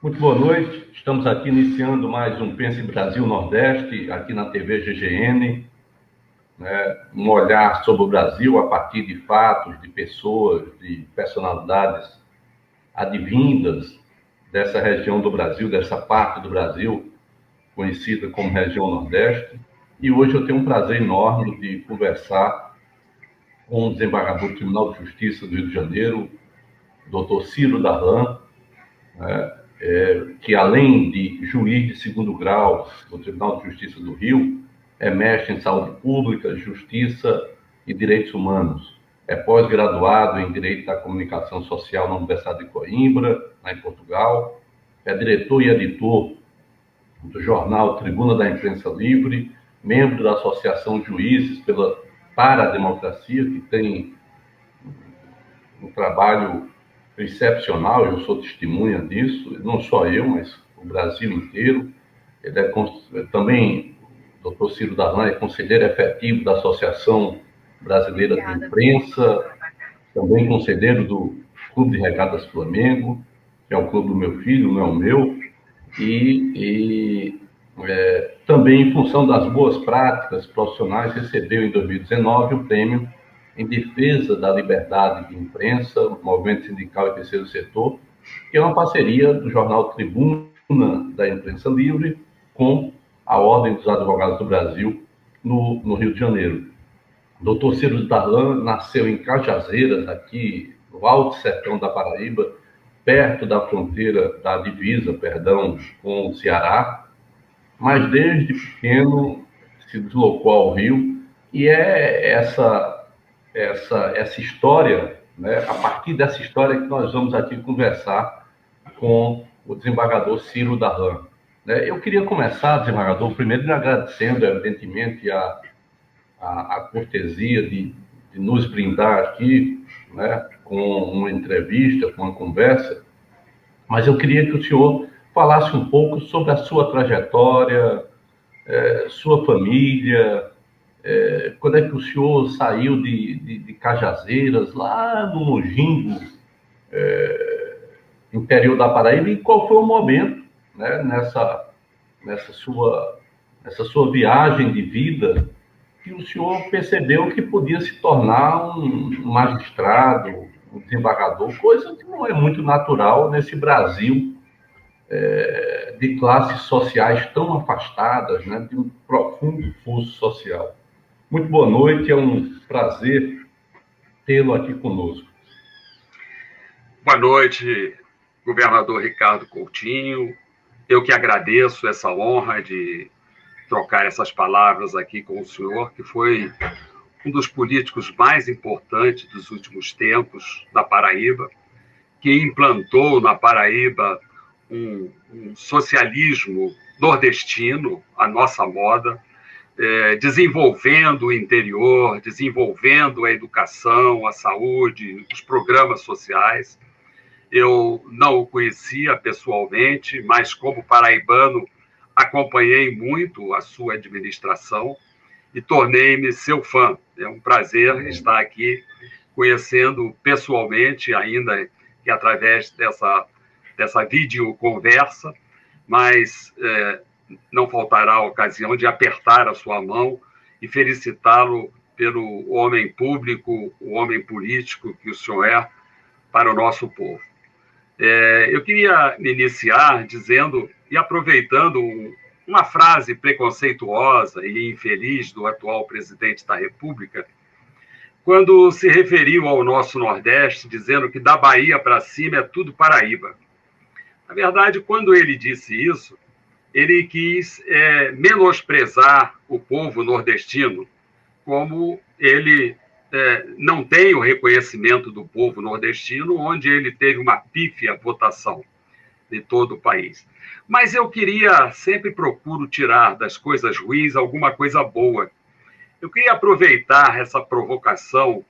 Muito boa noite. Estamos aqui iniciando mais um Pense Brasil Nordeste, aqui na TV GGN, né? Um olhar sobre o Brasil a partir de fatos, de pessoas, de personalidades advindas dessa região do Brasil, dessa parte do Brasil, conhecida como região Nordeste. E hoje eu tenho um prazer enorme de conversar com o desembargador do Tribunal de Justiça do Rio de Janeiro, doutor Ciro Darlan, né? Que além de juiz de segundo grau do Tribunal de Justiça do Rio, é mestre em saúde pública, justiça e direitos humanos. É pós-graduado em Direito da Comunicação Social na Universidade de Coimbra, em Portugal. É diretor e editor do jornal Tribuna da Imprensa Livre, membro da Associação Juízes para a Democracia, que tem um trabalho excepcional, eu sou testemunha disso, não só eu, mas o Brasil inteiro. Ele é também, o doutor Ciro Darlan é conselheiro efetivo da Associação Brasileira de Imprensa, também conselheiro do Clube de Regatas Flamengo, que é o clube do meu filho, não é o meu, e também, em função das boas práticas profissionais, recebeu em 2019 o prêmio em defesa da liberdade de imprensa, movimento sindical e terceiro setor, que é uma parceria do jornal Tribuna da Imprensa Livre com a Ordem dos Advogados do Brasil no Rio de Janeiro. Dr. Ciro Darlan nasceu em Cajazeiras, aqui no Alto Sertão da Paraíba, perto da fronteira, da divisa, com o Ceará, mas desde pequeno se deslocou ao Rio, e é essa história, né, a partir dessa história que nós vamos aqui conversar com o desembargador Ciro Darlan. Eu queria começar, desembargador, primeiro lhe agradecendo, evidentemente, a cortesia de nos brindar aqui, né, com uma entrevista, com uma conversa, mas eu queria que o senhor falasse um pouco sobre a sua trajetória, sua família. Quando é que o senhor saiu de Cajazeiras, lá no Mojingo, interior da Paraíba, e qual foi o momento, né, nessa sua viagem de vida, que o senhor percebeu que podia se tornar um magistrado, um desembargador, coisa que não é muito natural nesse Brasil de classes sociais tão afastadas, né, de um profundo fosso social. Muito boa noite, é um prazer tê-lo aqui conosco. Boa noite, governador Ricardo Coutinho. Eu que agradeço essa honra de trocar essas palavras aqui com o senhor, que foi um dos políticos mais importantes dos últimos tempos da Paraíba, que implantou na Paraíba um socialismo nordestino, à nossa moda, desenvolvendo o interior, desenvolvendo a educação, a saúde, os programas sociais. Eu não o conhecia pessoalmente, mas como paraibano acompanhei muito a sua administração e tornei-me seu fã. É um prazer estar aqui conhecendo pessoalmente, ainda que através dessa videoconversa, mas não faltará a ocasião de apertar a sua mão e felicitá-lo pelo homem público, o homem político que o senhor é para o nosso povo. Eu queria iniciar dizendo e aproveitando uma frase preconceituosa e infeliz do atual presidente da República, quando se referiu ao nosso Nordeste, dizendo que da Bahia para cima é tudo Paraíba. Na verdade, quando ele disse isso, ele quis menosprezar o povo nordestino, como ele não tem o reconhecimento do povo nordestino, onde ele teve uma pífia votação de todo o país. Mas eu sempre procuro tirar das coisas ruins alguma coisa boa. Eu queria aproveitar essa provocação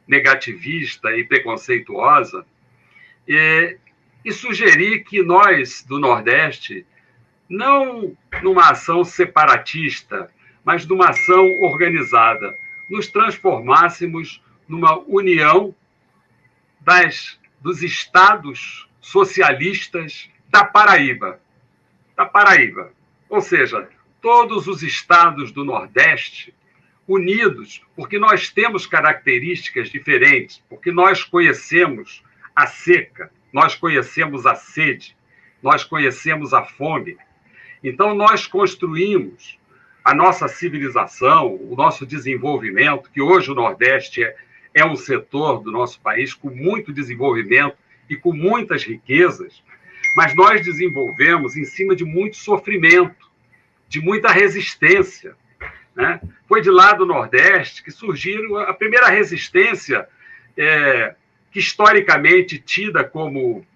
negativista e preconceituosa e sugerir que nós, do Nordeste, não numa ação separatista, mas numa ação organizada, nos transformássemos numa união dos estados socialistas da Paraíba. Da Paraíba. Ou seja, todos os estados do Nordeste unidos, porque nós temos características diferentes, porque nós conhecemos a seca, nós conhecemos a sede, nós conhecemos a fome. Então, nós construímos a nossa civilização, o nosso desenvolvimento, que hoje o Nordeste é um setor do nosso país com muito desenvolvimento e com muitas riquezas, mas nós desenvolvemos em cima de muito sofrimento, de muita resistência, né? Foi de lá do Nordeste que surgiu a primeira resistência, que historicamente tida como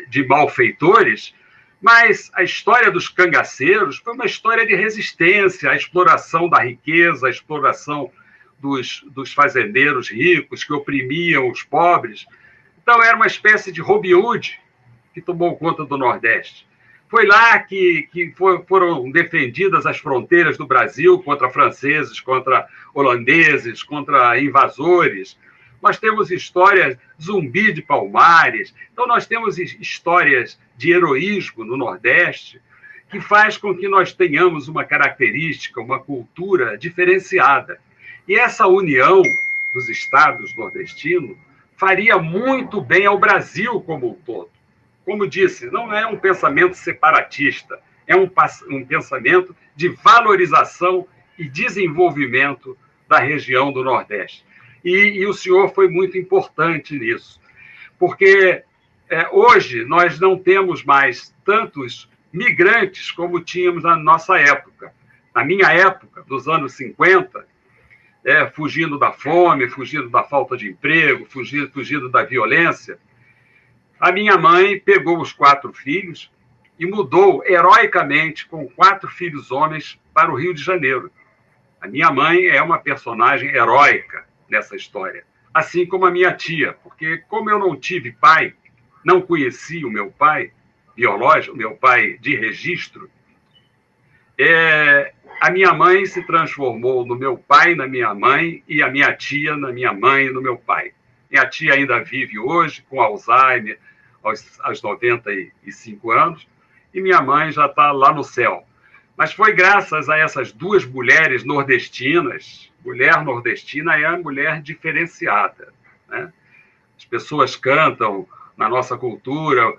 de malfeitores, mas a história dos cangaceiros foi uma história de resistência à exploração da riqueza, à exploração dos fazendeiros ricos que oprimiam os pobres. Então, era uma espécie de Robin Hood que tomou conta do Nordeste. Foi lá que foram defendidas as fronteiras do Brasil contra franceses, contra holandeses, contra invasores. Nós temos histórias Zumbi de Palmares. Então, nós temos histórias de heroísmo no Nordeste que faz com que nós tenhamos uma característica, uma cultura diferenciada. E essa união dos estados nordestinos faria muito bem ao Brasil como um todo. Como disse, não é um pensamento separatista, é um pensamento de valorização e desenvolvimento da região do Nordeste. E o senhor foi muito importante nisso, porque hoje nós não temos mais tantos migrantes como tínhamos na nossa época. Na minha época, dos anos 50, fugindo da fome, fugindo da falta de emprego, fugindo da violência, a minha mãe pegou os 4 filhos e mudou heroicamente com 4 filhos homens para o Rio de Janeiro. A minha mãe é uma personagem heróica nessa história, assim como a minha tia, porque como eu não tive pai, não conheci o meu pai biológico, o meu pai de registro, a minha mãe se transformou no meu pai, na minha mãe, e a minha tia na minha mãe e no meu pai. Minha tia ainda vive hoje com Alzheimer, aos 95 anos, e minha mãe já está lá no céu. Mas foi graças a essas 2 mulheres nordestinas. Mulher nordestina é a mulher diferenciada, né? As pessoas cantam na nossa cultura,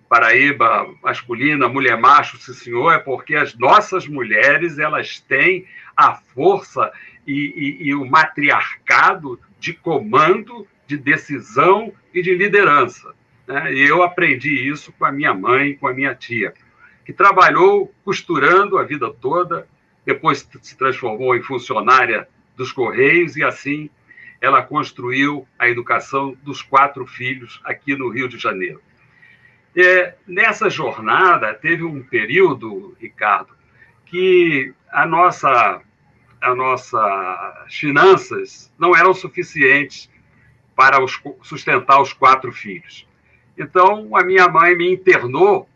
Paraíba masculina, mulher macho, sim senhor, é porque as nossas mulheres elas têm a força e o matriarcado de comando, de decisão e de liderança, né? E eu aprendi isso com a minha mãe, com a minha tia, que trabalhou costurando a vida toda, depois se transformou em funcionária dos Correios e assim ela construiu a educação dos 4 filhos aqui no Rio de Janeiro. Nessa jornada, teve um período, Ricardo, que as nossas finanças não eram suficientes para sustentar os 4 filhos. Então, a minha mãe me internou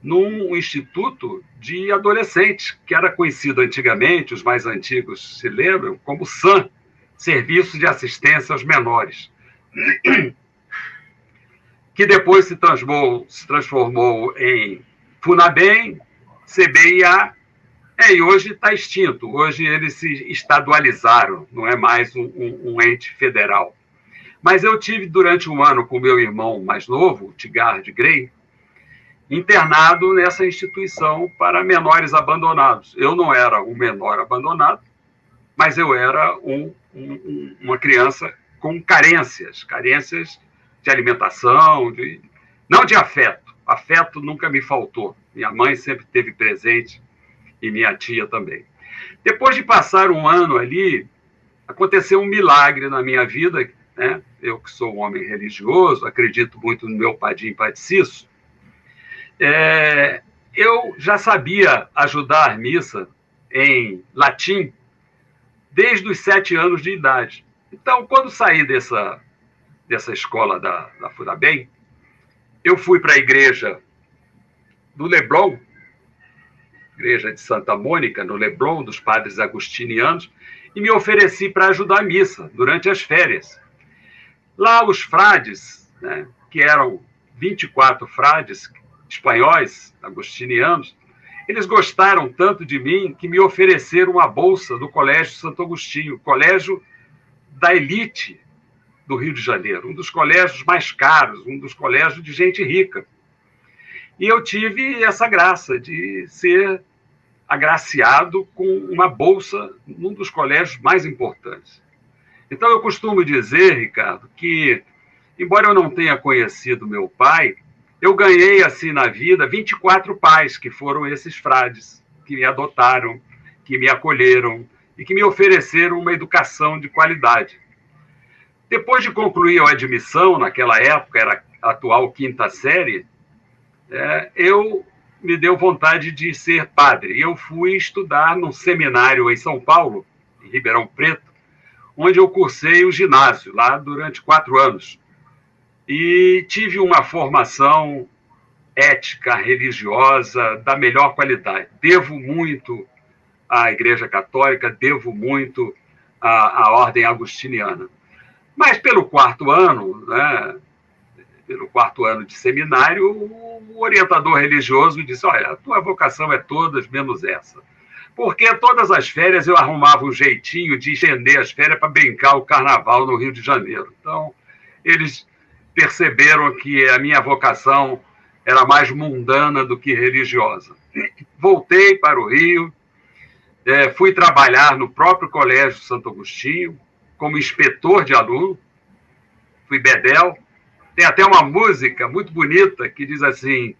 num instituto de adolescentes, que era conhecido antigamente, os mais antigos se lembram, como SAM, Serviço de Assistência aos Menores, que depois se transformou em FUNABEM, CBIA, e hoje está extinto. Hoje eles se estadualizaram, não é mais um ente federal. Mas eu tive durante um ano com meu irmão mais novo, Tigard Grey, internado nessa instituição para menores abandonados. Eu não era um menor abandonado, mas eu era uma criança com carências de alimentação, não de afeto. Afeto nunca me faltou. Minha mãe sempre esteve presente e minha tia também. Depois de passar um ano ali, aconteceu um milagre na minha vida, né? Eu que sou um homem religioso, acredito muito no meu Padim Padeciço, eu já sabia ajudar missa em latim desde os 7 anos de idade. Então, quando saí dessa escola da FUNABEM, eu fui para a igreja do Leblon, igreja de Santa Mônica, no Leblon, dos padres agustinianos, e me ofereci para ajudar a missa durante as férias. Lá os frades, né, que eram 24 frades espanhóis, agostinianos, eles gostaram tanto de mim que me ofereceram uma bolsa do Colégio Santo Agostinho, colégio da elite do Rio de Janeiro, um dos colégios mais caros, um dos colégios de gente rica. E eu tive essa graça de ser agraciado com uma bolsa num dos colégios mais importantes. Então, eu costumo dizer, Ricardo, que, embora eu não tenha conhecido meu pai, eu ganhei, assim, na vida, 24 pais, que foram esses frades, que me adotaram, que me acolheram e que me ofereceram uma educação de qualidade. Depois de concluir a admissão, naquela época, era a atual 5ª série, eu me deu vontade de ser padre. Eu fui estudar num seminário em São Paulo, em Ribeirão Preto, onde eu cursei o ginásio, lá durante 4 anos. E tive uma formação ética, religiosa, da melhor qualidade. Devo muito à Igreja Católica, devo muito à Ordem Agostiniana. Mas pelo 4º ano, né, pelo 4º ano de seminário, o orientador religioso disse: olha, a tua vocação é todas menos essa. Porque todas as férias eu arrumava um jeitinho de estender as férias para brincar o carnaval no Rio de Janeiro. Então, eles perceberam que a minha vocação era mais mundana do que religiosa. Voltei para o Rio, fui trabalhar no próprio Colégio Santo Agostinho, como inspetor de aluno, fui bedel. Tem até uma música muito bonita que diz assim: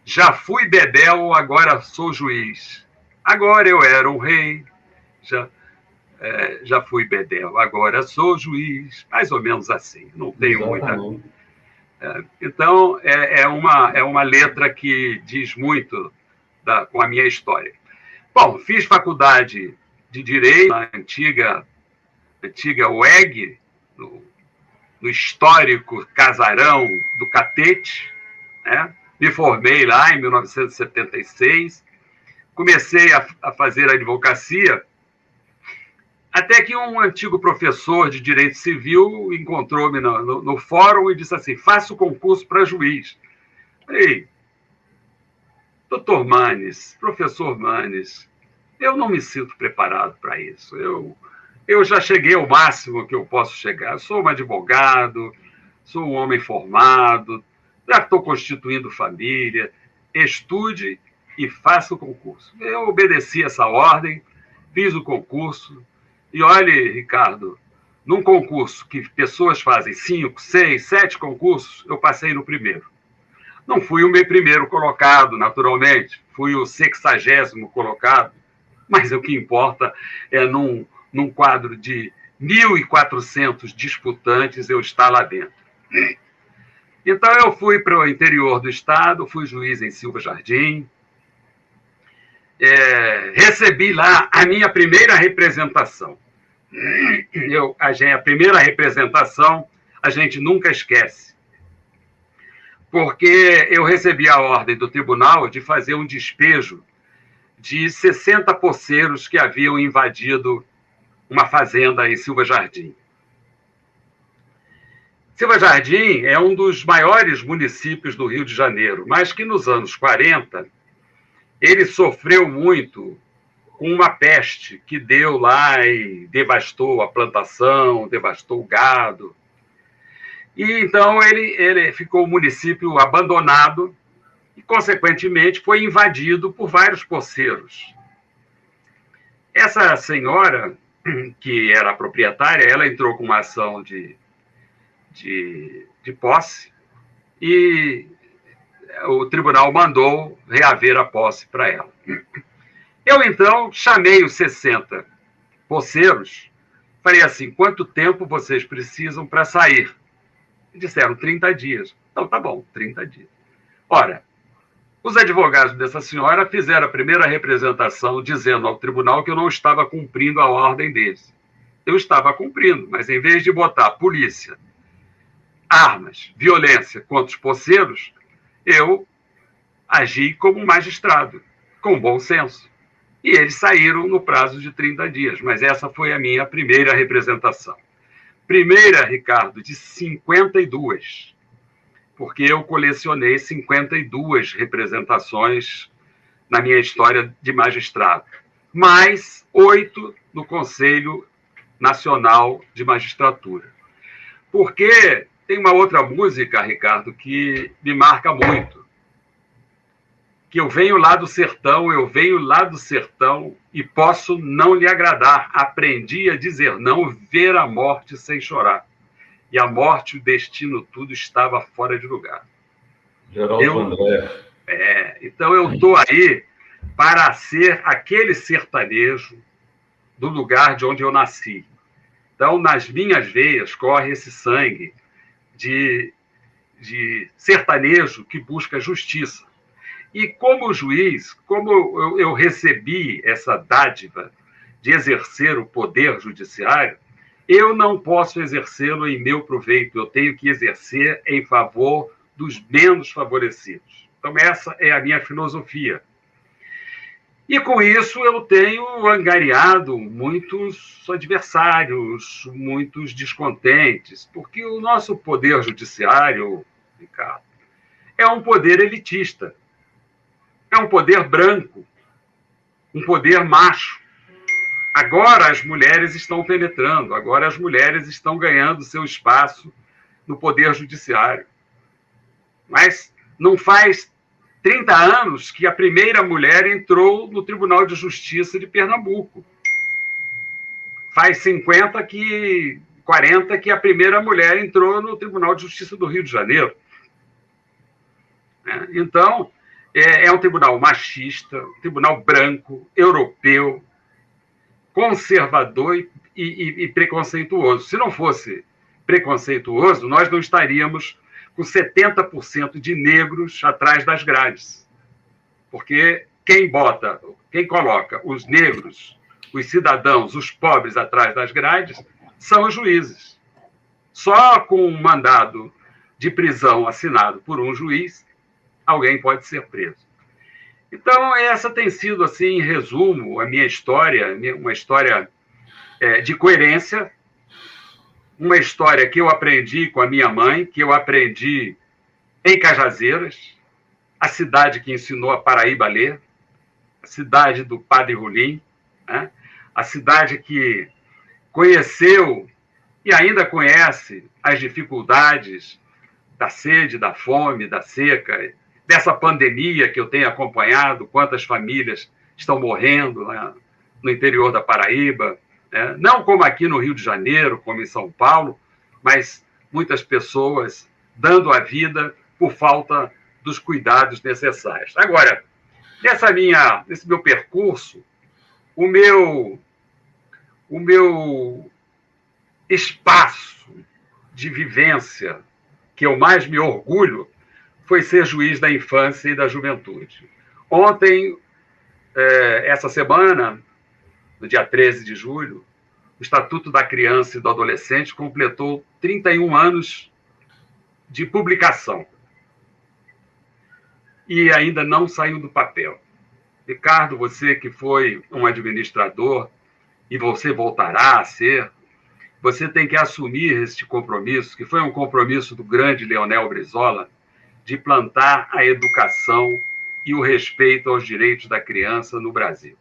já fui bedel, agora sou juiz. Agora eu era um rei, já fui bedel, agora sou juiz. Mais ou menos assim, não tenho muita... Então, é uma letra que diz muito com a minha história. Bom, fiz faculdade de Direito na antiga UEG, no histórico casarão do Catete, né? Me formei lá em 1976, comecei a fazer advocacia, até que um antigo professor de Direito Civil encontrou-me no fórum e disse assim: faça o concurso para juiz. Falei: doutor Manes, professor Manes, eu não me sinto preparado para isso. Eu já cheguei ao máximo que eu posso chegar. Eu sou um advogado, sou um homem formado, já estou constituindo família, estude e faça o concurso. Eu obedeci essa ordem, fiz o concurso, e olhe, Ricardo, num concurso que pessoas fazem 5, 6, 7 concursos, eu passei no primeiro. Não fui o meu primeiro colocado, naturalmente, fui o 60º colocado, mas o que importa é num quadro de 1.400 disputantes eu estar lá dentro. Então, eu fui para o interior do estado, fui juiz em Silva Jardim, recebi lá a minha primeira representação. A primeira representação a gente nunca esquece, porque eu recebi a ordem do tribunal de fazer um despejo de 60 poceiros que haviam invadido uma fazenda em Silva Jardim. Silva Jardim é um dos maiores municípios do Rio de Janeiro, mas que nos anos 40 ele sofreu muito com uma peste que deu lá e devastou a plantação, devastou o gado. E então ele ficou um município abandonado e, consequentemente, foi invadido por vários poceiros. Essa senhora, que era a proprietária, ela entrou com uma ação de posse e o tribunal mandou reaver a posse para ela. Eu, então, chamei os 60 poceiros, falei assim: quanto tempo vocês precisam para sair? E disseram 30 dias. Então, tá bom, 30 dias. Ora, os advogados dessa senhora fizeram a primeira representação dizendo ao tribunal que eu não estava cumprindo a ordem deles. Eu estava cumprindo, mas em vez de botar polícia, armas, violência contra os poceiros, eu agi como um magistrado, com bom senso. E eles saíram no prazo de 30 dias, mas essa foi a minha primeira representação. primeira, Ricardo, de 52, porque eu colecionei 52 representações na minha história de magistrado, mais 8 no Conselho Nacional de Magistratura. Porque tem uma outra música, Ricardo, que me marca muito, que eu venho lá do sertão e posso não lhe agradar. Aprendi a dizer não, ver a morte sem chorar. E a morte, o destino, tudo estava fora de lugar. Geraldo André. Então eu estou aí para ser aquele sertanejo do lugar de onde eu nasci. Então, nas minhas veias corre esse sangue de sertanejo que busca justiça. E como juiz, como eu recebi essa dádiva de exercer o poder judiciário, eu não posso exercê-lo em meu proveito, eu tenho que exercer em favor dos menos favorecidos. Então, essa é a minha filosofia. E, com isso, eu tenho angariado muitos adversários, muitos descontentes, porque o nosso poder judiciário, Ricardo, é um poder elitista, é um poder branco, um poder macho. Agora as mulheres estão penetrando, agora as mulheres estão ganhando seu espaço no poder judiciário. Mas não faz 30 anos que a primeira mulher entrou no Tribunal de Justiça de Pernambuco. Faz 40 que a primeira mulher entrou no Tribunal de Justiça do Rio de Janeiro. Então, é um tribunal machista, um tribunal branco, europeu, conservador e preconceituoso. Se não fosse preconceituoso, nós não estaríamos com 70% de negros atrás das grades. Porque quem coloca os negros, os cidadãos, os pobres atrás das grades, são os juízes. Só com um mandado de prisão assinado por um juiz, alguém pode ser preso. Então, essa tem sido, assim, em resumo, a minha história, uma história de coerência, uma história que eu aprendi com a minha mãe, que eu aprendi em Cajazeiras, a cidade que ensinou a Paraíba a ler, a cidade do Padre Rolim, né? A cidade que conheceu e ainda conhece as dificuldades da sede, da fome, da seca, dessa pandemia que eu tenho acompanhado, quantas famílias estão morrendo, né, no interior da Paraíba, né? Não como aqui no Rio de Janeiro, como em São Paulo, mas muitas pessoas dando a vida por falta dos cuidados necessários. Agora, nesse meu percurso, o meu espaço de vivência que eu mais me orgulho foi ser juiz da infância e da juventude. Ontem, essa semana, no dia 13 de julho, o Estatuto da Criança e do Adolescente completou 31 anos de publicação. E ainda não saiu do papel. Ricardo, você que foi um administrador, e você voltará a ser, você tem que assumir este compromisso, que foi um compromisso do grande Leonel Brizola, de plantar a educação e o respeito aos direitos da criança no Brasil.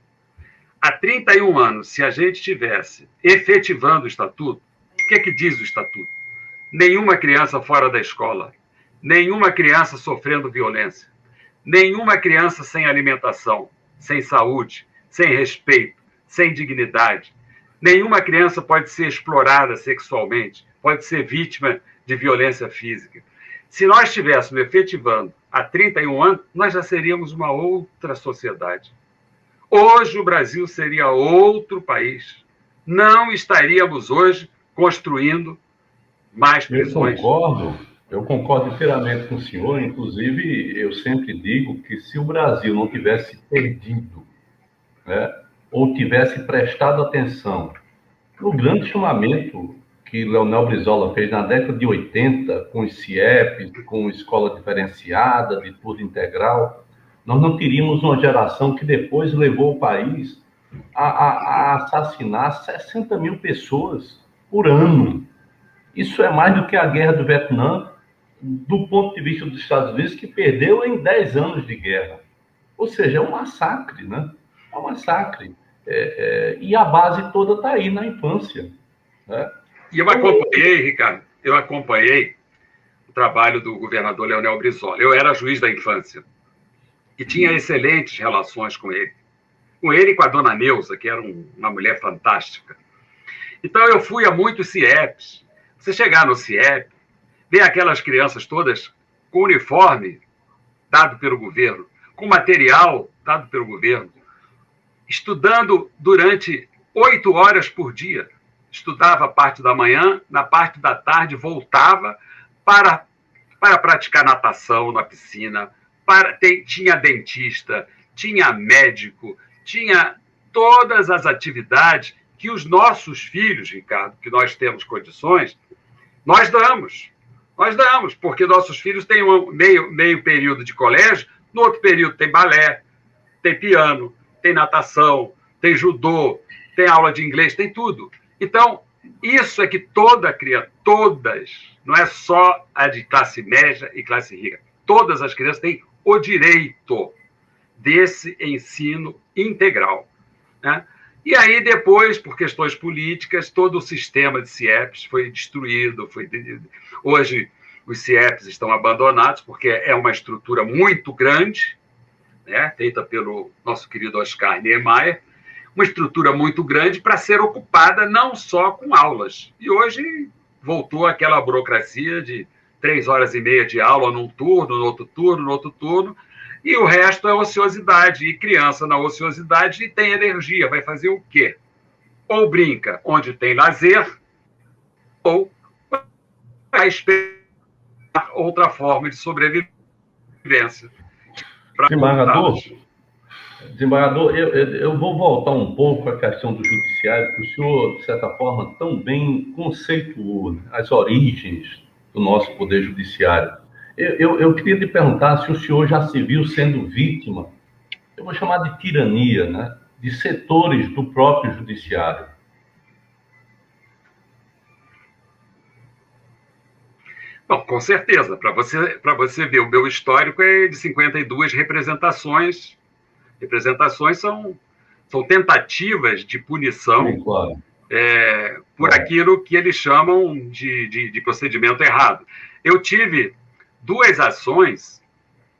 Há 31 anos, se a gente estivesse efetivando o Estatuto, o que diz o Estatuto? Nenhuma criança fora da escola, nenhuma criança sofrendo violência, nenhuma criança sem alimentação, sem saúde, sem respeito, sem dignidade. Nenhuma criança pode ser explorada sexualmente, pode ser vítima de violência física. Se nós estivéssemos efetivando há 31 anos, nós já seríamos uma outra sociedade. Hoje o Brasil seria outro país. Não estaríamos hoje construindo mais prisões. Eu concordo inteiramente com o senhor. Inclusive, eu sempre digo que se o Brasil não tivesse perdido, né, ou tivesse prestado atenção no grande chamamento que Leonel Brizola fez na década de 80, com os CIEPs, com escola diferenciada, de turno integral, nós não teríamos uma geração que depois levou o país a assassinar 60 mil pessoas por ano. Isso é mais do que a guerra do Vietnã, do ponto de vista dos Estados Unidos, que perdeu em 10 anos de guerra. Ou seja, é um massacre, né? É um massacre. E a base toda está aí na infância. Né? E eu acompanhei, Ricardo, o trabalho do governador Leonel Brizola. Eu era juiz da infância e tinha excelentes relações com ele e com a dona Neuza, que era uma mulher fantástica. Então, eu fui a muitos CIEPs. Você chegar no CIEP, ver aquelas crianças todas com uniforme dado pelo governo, com material dado pelo governo, estudando durante 8 horas por dia. Estudava a parte da manhã, na parte da tarde voltava para praticar natação na piscina, tinha dentista, tinha médico, tinha todas as atividades que os nossos filhos, Ricardo, que nós temos condições, nós damos. Nós damos, porque nossos filhos têm meio período de colégio, no outro período tem balé, tem piano, tem natação, tem judô, tem aula de inglês, tem tudo. Então, isso é que todas, não é só a de classe média e classe rica, todas as crianças têm o direito desse ensino integral. Né? E aí, depois, por questões políticas, todo o sistema de CIEPs foi destruído. Hoje, os CIEPs estão abandonados, porque é uma estrutura muito grande, né? Feita pelo nosso querido Oscar Niemeyer, uma estrutura muito grande para ser ocupada não só com aulas. E hoje voltou aquela burocracia de 3 horas e meia de aula num turno, no outro turno, no outro turno, e o resto é ociosidade. E criança na ociosidade tem energia, vai fazer o quê? Ou brinca onde tem lazer, ou vai esperar outra forma de sobrevivência. Desembargador, eu vou voltar um pouco à questão do judiciário, que o senhor, de certa forma, tão bem conceituou, né, as origens do nosso poder judiciário. Eu queria lhe perguntar se o senhor já se viu sendo vítima, eu vou chamar de tirania, né, de setores do próprio judiciário. Bom, com certeza. Para você ver, o meu histórico é de 52 representações. Representações são tentativas de punição. Sim, claro. Por aquilo que eles chamam de procedimento errado. Eu tive 2 ações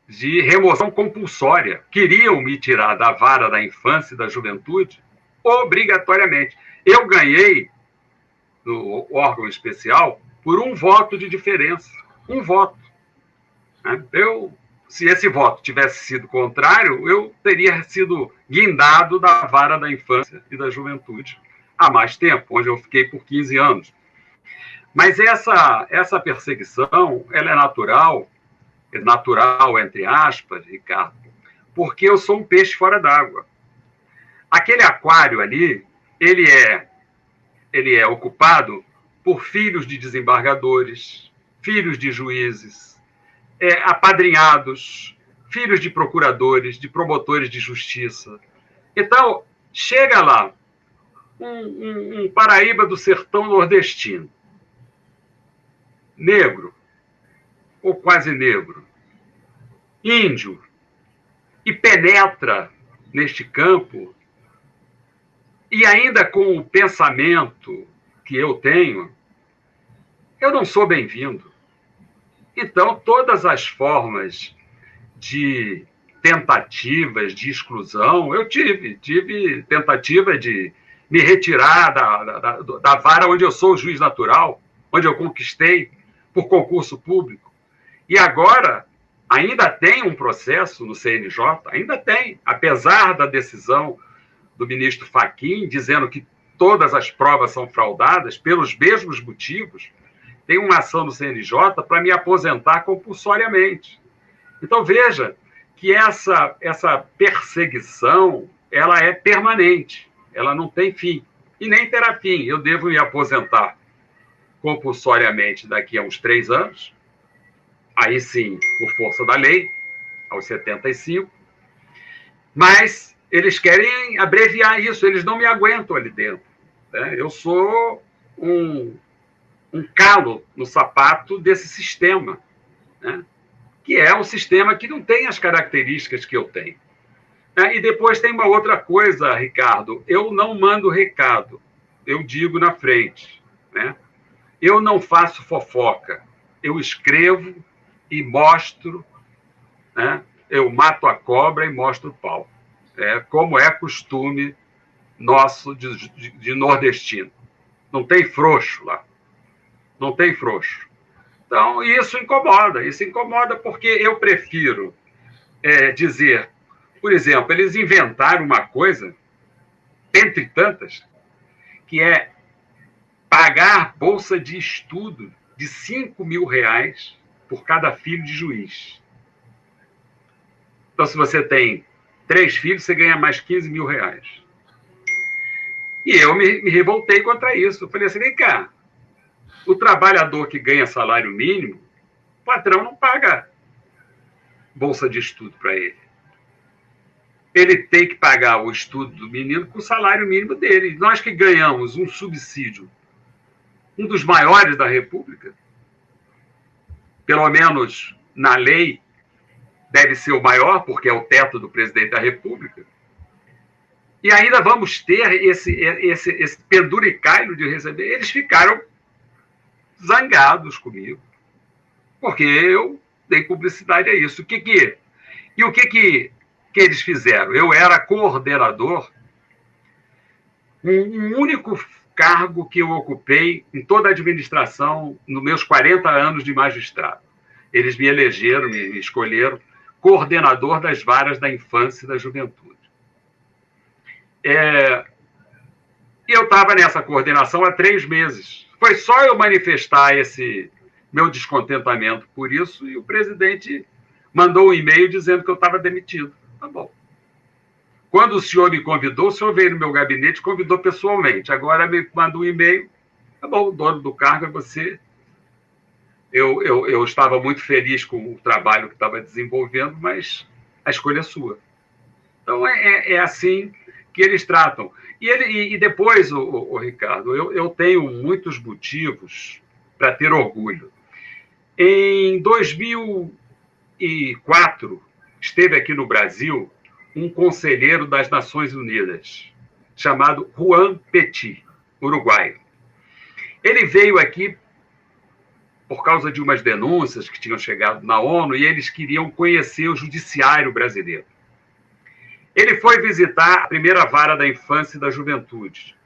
de remoção compulsória. Queriam me tirar da vara da infância e da juventude obrigatoriamente. Eu ganhei no órgão especial por 1 voto de diferença. 1 voto. Se esse voto tivesse sido contrário, eu teria sido guindado da vara da infância e da juventude há mais tempo, onde eu fiquei por 15 anos. Mas essa perseguição, ela é natural entre aspas, Ricardo, porque eu sou um peixe fora d'água. Aquele aquário ali, ele é ocupado por filhos de desembargadores, filhos de juízes, apadrinhados, filhos de procuradores, de promotores de justiça. Então, chega lá um Paraíba do sertão nordestino, negro, ou quase negro, índio, e penetra neste campo, e ainda com o pensamento que eu tenho, eu não sou bem-vindo. Então, todas as formas de tentativas de exclusão, eu tive tentativa de me retirar da vara onde eu sou juiz natural, onde eu conquistei por concurso público. E agora, ainda tem um processo no CNJ, ainda tem, apesar da decisão do ministro Fachin, dizendo que todas as provas são fraudadas pelos mesmos motivos, tem uma ação no CNJ para me aposentar compulsoriamente. Então, veja que essa perseguição, ela é permanente, ela não tem fim, e nem terá fim. Eu devo me aposentar compulsoriamente daqui a uns 3 anos, aí sim, por força da lei, aos 75, mas eles querem abreviar isso, eles não me aguentam ali dentro. Né? Eu sou um um calo no sapato desse sistema, né? Que é um sistema que não tem as características que eu tenho. E depois tem uma outra coisa, Ricardo, eu não mando recado, eu digo na frente, né? Eu não faço fofoca, eu escrevo e mostro, né? Eu mato a cobra e mostro o pau, como é costume nosso de nordestino. Não tem frouxo lá, não tem frouxo. Então, isso incomoda porque eu prefiro dizer, por exemplo, eles inventaram uma coisa, entre tantas, que é pagar bolsa de estudo de R$ 5.000 por cada filho de juiz. Então, se você tem 3 filhos, você ganha mais R$ 15.000. E eu me revoltei contra isso. Eu falei assim, vem cá, o trabalhador que ganha salário mínimo, o patrão não paga bolsa de estudo para ele. Ele tem que pagar o estudo do menino com o salário mínimo dele. Nós que ganhamos um subsídio, um dos maiores da República, pelo menos na lei, deve ser o maior, porque é o teto do presidente da República, e ainda vamos ter esse penduricalho de receber. Eles ficaram zangados comigo, porque eu dei publicidade a isso. E o que eles fizeram? Eu era coordenador, um único cargo que eu ocupei em toda a administração nos meus 40 anos de magistrado. Eles me elegeram, me escolheram coordenador das varas da infância e da juventude. Eu estava nessa coordenação há 3 meses. Foi só eu manifestar esse meu descontentamento por isso e o presidente mandou um e-mail dizendo que eu estava demitido. Tá bom. Quando o senhor me convidou, o senhor veio no meu gabinete e convidou pessoalmente. Agora me manda um e-mail. Tá bom, o dono do cargo é você. Eu estava muito feliz com o trabalho que estava desenvolvendo, mas a escolha é sua. Então, é assim que eles tratam. E depois, o Ricardo, eu tenho muitos motivos para ter orgulho. Em 2004, esteve aqui no Brasil um conselheiro das Nações Unidas, chamado Juan Petit, uruguaio. Ele veio aqui por causa de umas denúncias que tinham chegado na ONU e eles queriam conhecer o judiciário brasileiro. Ele foi visitar a primeira vara da infância e da juventude.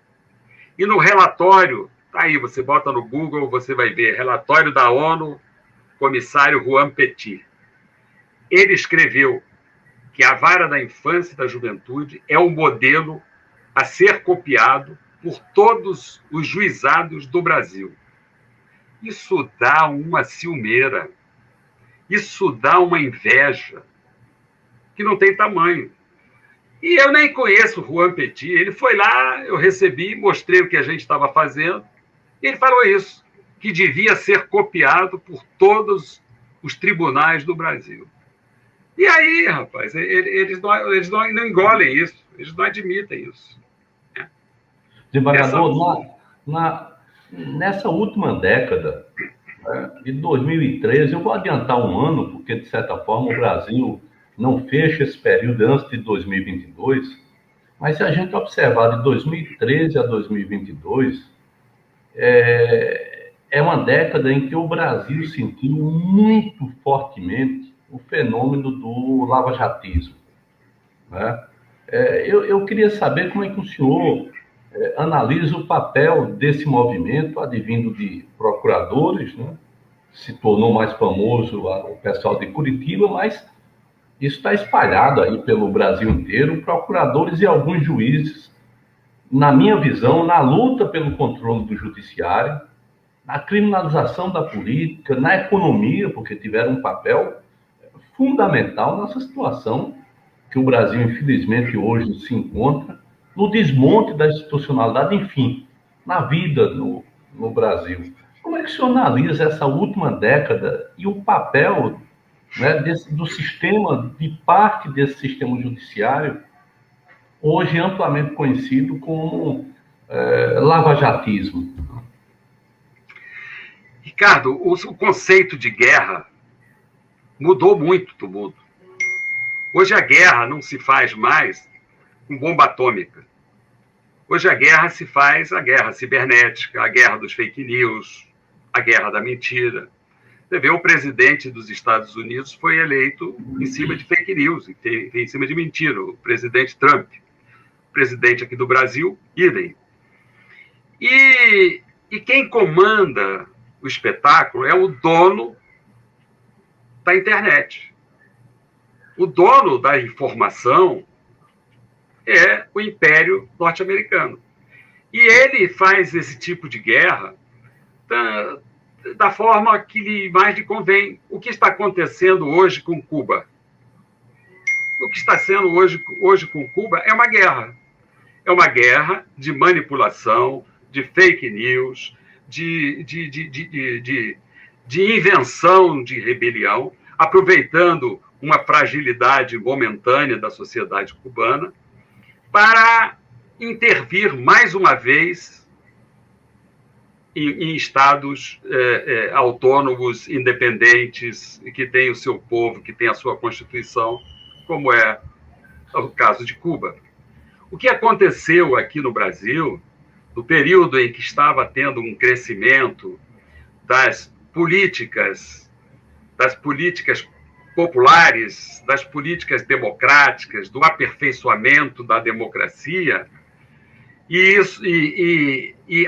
E no relatório, tá aí, você bota no Google, você vai ver, relatório da ONU, comissário Juan Petit. Ele escreveu que a vara da infância e da juventude é um modelo a ser copiado por todos os juizados do Brasil. Isso dá uma ciumeira, isso dá uma inveja que não tem tamanho. E eu nem conheço o Juan Petit. Ele foi lá, eu recebi, mostrei o que a gente estava fazendo, e ele falou isso, que devia ser copiado por todos os tribunais do Brasil. E aí, rapaz, eles não engolem isso, eles não admitem isso. Desembargador, nessa última década, de 2013, eu vou adiantar um ano, porque, de certa forma, o Brasil não fecha esse período antes de 2022, mas se a gente observar de 2013 a 2022, é uma década em que o Brasil sentiu muito fortemente o fenômeno do lavajatismo, né? Eu queria saber como é que o senhor analisa o papel desse movimento advindo de procuradores, né? Se tornou mais famoso o pessoal de Curitiba, mas isso está espalhado aí pelo Brasil inteiro, procuradores e alguns juízes, na minha visão, na luta pelo controle do judiciário, na criminalização da política, na economia, porque tiveram um papel fundamental nessa situação que o Brasil, infelizmente, hoje se encontra, no desmonte da institucionalidade, enfim, na vida no Brasil. Como é que o senhor analisa essa última década e o papel, né, do sistema, de parte desse sistema judiciário, hoje amplamente conhecido como lavajatismo? Ricardo, o conceito de guerra mudou muito do mundo. Hoje a guerra não se faz mais com bomba atômica. Hoje a guerra se faz a guerra cibernética, a guerra dos fake news, a guerra da mentira. Você vê, o presidente dos Estados Unidos foi eleito em cima de fake news, em cima de mentira, o presidente Trump. O presidente aqui do Brasil, idem. E quem comanda o espetáculo é o dono da internet. O dono da informação é o Império Norte-Americano. E ele faz esse tipo de guerra da forma que lhe mais lhe convém. O que está acontecendo hoje com Cuba? O que está sendo hoje com Cuba é uma guerra. É uma guerra de manipulação, de fake news, de invenção de rebelião, aproveitando uma fragilidade momentânea da sociedade cubana para intervir mais uma vez em estados autônomos, independentes, que têm o seu povo, que têm a sua Constituição, como é o caso de Cuba. O que aconteceu aqui no Brasil, no período em que estava tendo um crescimento das políticas populares, das políticas democráticas, do aperfeiçoamento da democracia, e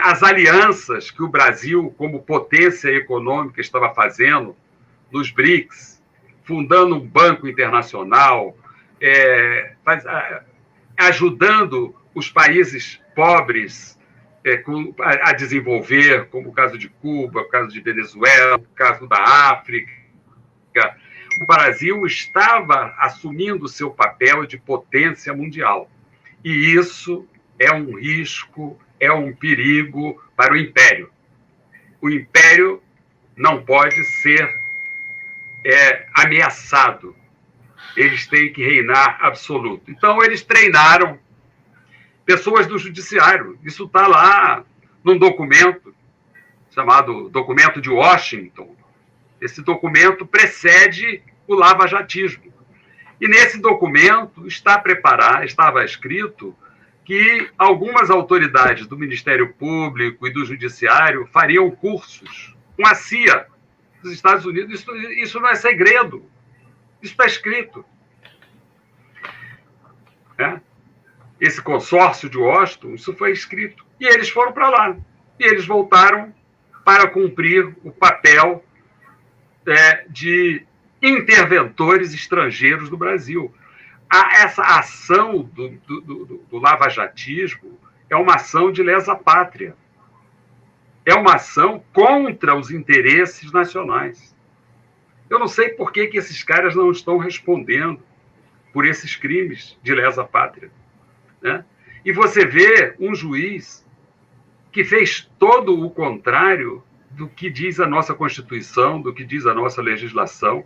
as alianças que o Brasil, como potência econômica, estava fazendo nos BRICS, fundando um banco internacional, ajudando os países pobres a desenvolver, como o caso de Cuba, o caso de Venezuela, o caso da África. O Brasil estava assumindo o seu papel de potência mundial. E isso é um risco, é um perigo para o Império. O Império não pode ser ameaçado. Eles têm que reinar absoluto. Então, eles treinaram pessoas do judiciário. Isso está lá num documento chamado Documento de Washington. Esse documento precede o lavajatismo. E nesse documento estava escrito que algumas autoridades do Ministério Público e do Judiciário fariam cursos com a CIA dos Estados Unidos. Isso não é segredo. Isso está escrito. Esse consórcio de Washington, isso foi escrito. E eles foram para lá. E eles voltaram para cumprir o papel de interventores estrangeiros do Brasil. Essa ação do lavajatismo é uma ação de lesa pátria. É uma ação contra os interesses nacionais. Eu não sei por que esses caras não estão respondendo por esses crimes de lesa pátria. Né? E você vê um juiz que fez todo o contrário do que diz a nossa Constituição, do que diz a nossa legislação.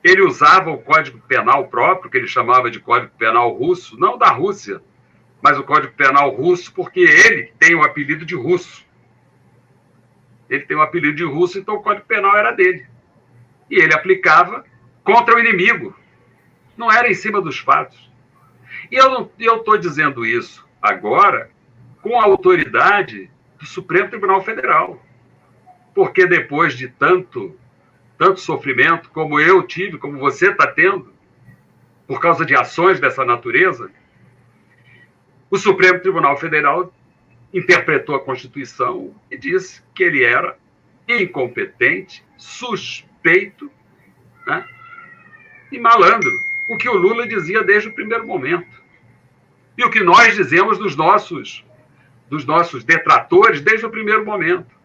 Ele usava o Código Penal próprio, que ele chamava de Código Penal russo, não da Rússia, mas o Código Penal russo, porque ele tem o apelido de russo. Ele tem o apelido de russo, então o Código Penal era dele. E ele aplicava contra o inimigo. Não era em cima dos fatos. E eu estou dizendo isso agora com a autoridade do Supremo Tribunal Federal. Porque depois de tanto sofrimento como eu tive, como você está tendo, por causa de ações dessa natureza, o Supremo Tribunal Federal interpretou a Constituição e disse que ele era incompetente, suspeito, né, e malandro. O que o Lula dizia desde o primeiro momento. E o que nós dizemos dos nossos detratores desde o primeiro momento.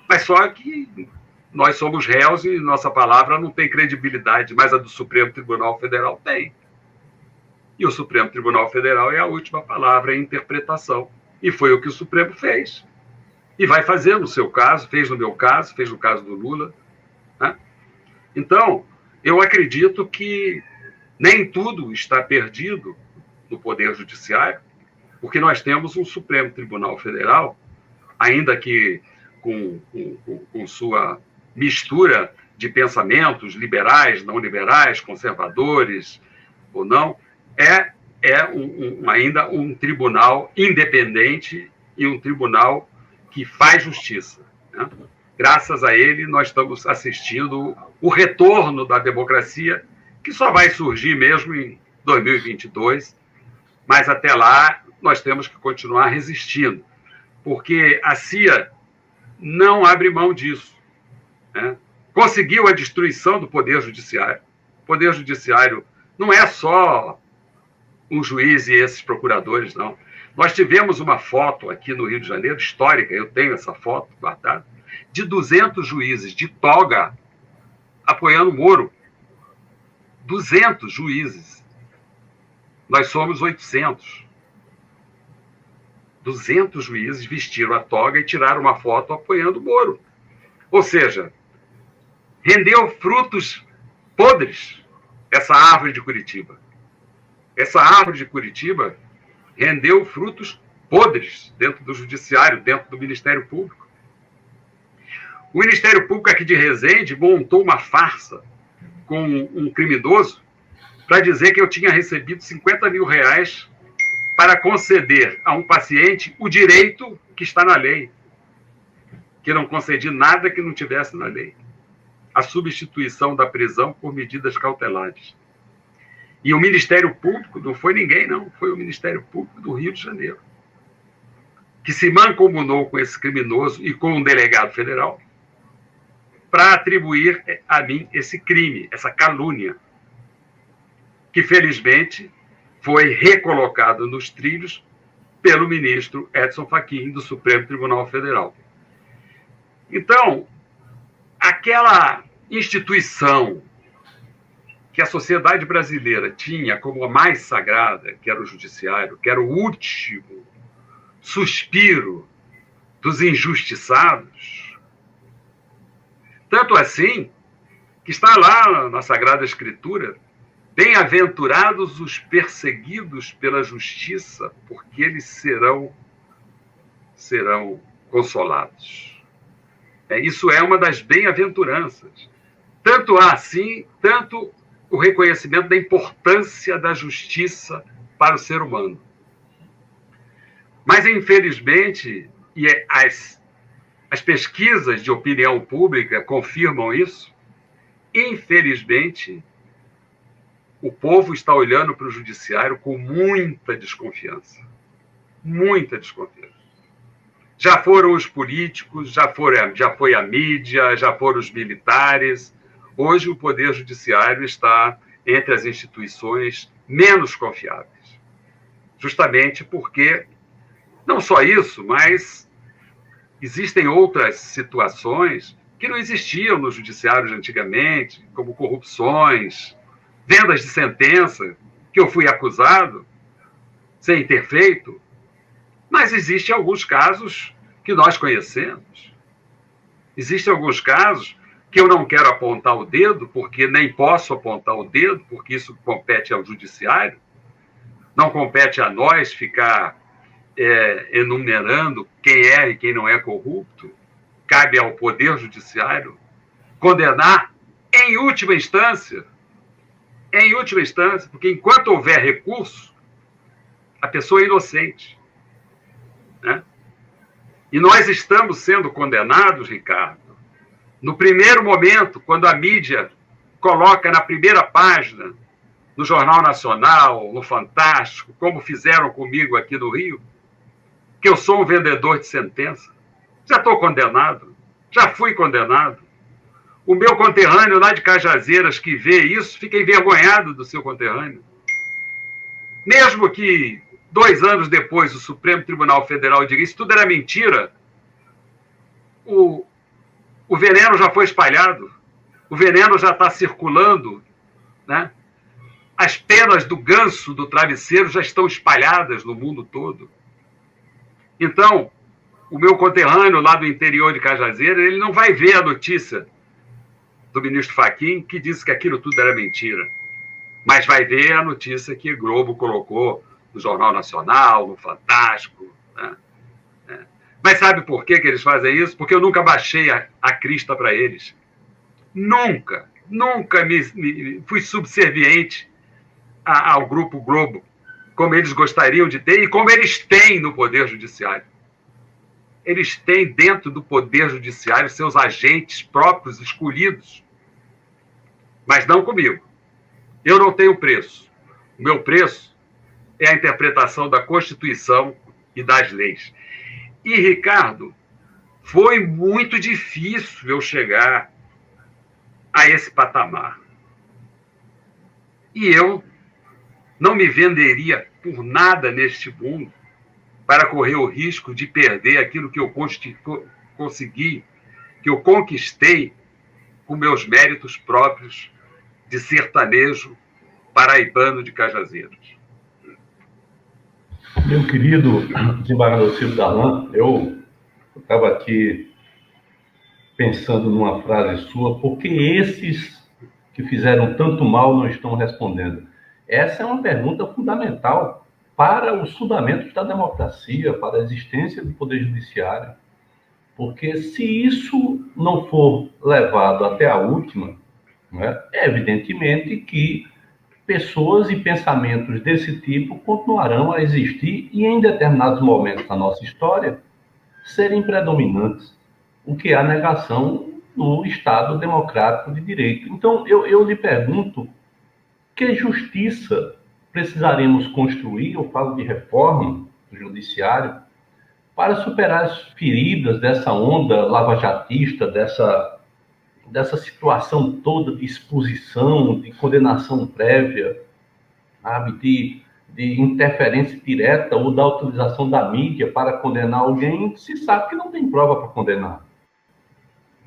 Mas só que nós somos réus e nossa palavra não tem credibilidade, mas a do Supremo Tribunal Federal tem. E o Supremo Tribunal Federal é a última palavra em interpretação. E foi o que o Supremo fez. E vai fazer no seu caso, fez no meu caso, fez no caso do Lula. Né? Então, eu acredito que nem tudo está perdido no Poder Judiciário, porque nós temos um Supremo Tribunal Federal, ainda que com sua mistura de pensamentos liberais, não liberais, conservadores ou não, ainda um tribunal independente e um tribunal que faz justiça, né? Graças a ele, nós estamos assistindo o retorno da democracia, que só vai surgir mesmo em 2022, mas até lá nós temos que continuar resistindo, porque a CIA não abre mão disso, né? Conseguiu a destruição do Poder Judiciário. O Poder Judiciário não é só um juiz e esses procuradores, não. Nós tivemos uma foto aqui no Rio de Janeiro, histórica, eu tenho essa foto guardada, de 200 juízes de toga apoiando Moro. 200 juízes. Nós somos 800. 200 juízes vestiram a toga e tiraram uma foto apoiando Moro. Ou seja, rendeu frutos podres essa árvore de Curitiba. Essa árvore de Curitiba rendeu frutos podres dentro do Judiciário, dentro do Ministério Público. O Ministério Público aqui de Resende montou uma farsa com um criminoso para dizer que eu tinha recebido R$50 mil para conceder a um paciente o direito que está na lei, que não concedi nada que não tivesse na lei. A substituição da prisão por medidas cautelares. E o Ministério Público não foi ninguém, não. Foi o Ministério Público do Rio de Janeiro, que se mancomunou com esse criminoso e com um delegado federal para atribuir a mim esse crime, essa calúnia, que felizmente foi recolocado nos trilhos pelo ministro Edson Fachin, do Supremo Tribunal Federal. Então, aquela instituição que a sociedade brasileira tinha como a mais sagrada, que era o judiciário, que era o último suspiro dos injustiçados, tanto assim que está lá na Sagrada Escritura: bem-aventurados os perseguidos pela justiça, porque eles serão consolados. Isso é uma das bem-aventuranças. Tanto assim, tanto o reconhecimento da importância da justiça para o ser humano. Mas, infelizmente, e as pesquisas de opinião pública confirmam isso, infelizmente, o povo está olhando para o judiciário com muita desconfiança. Muita desconfiança. Já foram os políticos, já foi a mídia, já foram os militares. Hoje o Poder Judiciário está entre as instituições menos confiáveis. Justamente porque, não só isso, mas existem outras situações que não existiam nos judiciários antigamente, como corrupções, vendas de sentença, que eu fui acusado sem ter feito. Mas existem alguns casos que nós conhecemos. Existem alguns casos que eu não quero apontar o dedo, porque nem posso apontar o dedo, porque isso compete ao judiciário. Não compete a nós ficar enumerando quem é e quem não é corrupto. Cabe ao Poder Judiciário condenar em última instância, porque enquanto houver recurso, a pessoa é inocente, né? E nós estamos sendo condenados, Ricardo, no primeiro momento, quando a mídia coloca na primeira página, no Jornal Nacional, no Fantástico, como fizeram comigo aqui no Rio, que eu sou um vendedor de sentença. Já estou condenado, já fui condenado. O meu conterrâneo lá de Cajazeiras que vê isso, fica envergonhado do seu conterrâneo. Mesmo que 2 anos depois o Supremo Tribunal Federal diga isso tudo era mentira, o veneno já foi espalhado, o veneno já está circulando, né? As penas do ganso, do travesseiro, já estão espalhadas no mundo todo. Então, o meu conterrâneo lá do interior de Cajazeiras, ele não vai ver a notícia do ministro Fachin que disse que aquilo tudo era mentira, mas vai ver a notícia que o Globo colocou no Jornal Nacional, no Fantástico, né? Mas sabe por que eles fazem isso? Porque eu nunca baixei a crista para eles. nunca me fui subserviente ao Grupo Globo, como eles gostariam de ter e como eles têm no Poder Judiciário. Eles têm dentro do Poder Judiciário seus agentes próprios escolhidos, mas não comigo. Eu não tenho preço. O meu preço é a interpretação da Constituição e das leis. E, Ricardo, foi muito difícil eu chegar a esse patamar. E eu não me venderia por nada neste mundo para correr o risco de perder aquilo que eu consegui, que eu conquistei com meus méritos próprios de sertanejo paraibano de Cajazeiras. Meu querido desembargador Silvio Darlan, eu estava aqui pensando numa frase sua, porque esses que fizeram tanto mal não estão respondendo. Essa é uma pergunta fundamental para os fundamentos da democracia, para a existência do Poder Judiciário. Porque se isso não for levado até a última, né, é evidentemente que pessoas e pensamentos desse tipo continuarão a existir e, em determinados momentos da nossa história, serem predominantes, o que é a negação do Estado democrático de direito. Então, eu lhe pergunto, que justiça precisaremos construir, eu falo de reforma do judiciário, para superar as feridas dessa onda lavajatista, dessa situação toda de exposição, de condenação prévia, sabe, de interferência direta ou da utilização da mídia para condenar alguém que se sabe que não tem prova para condenar.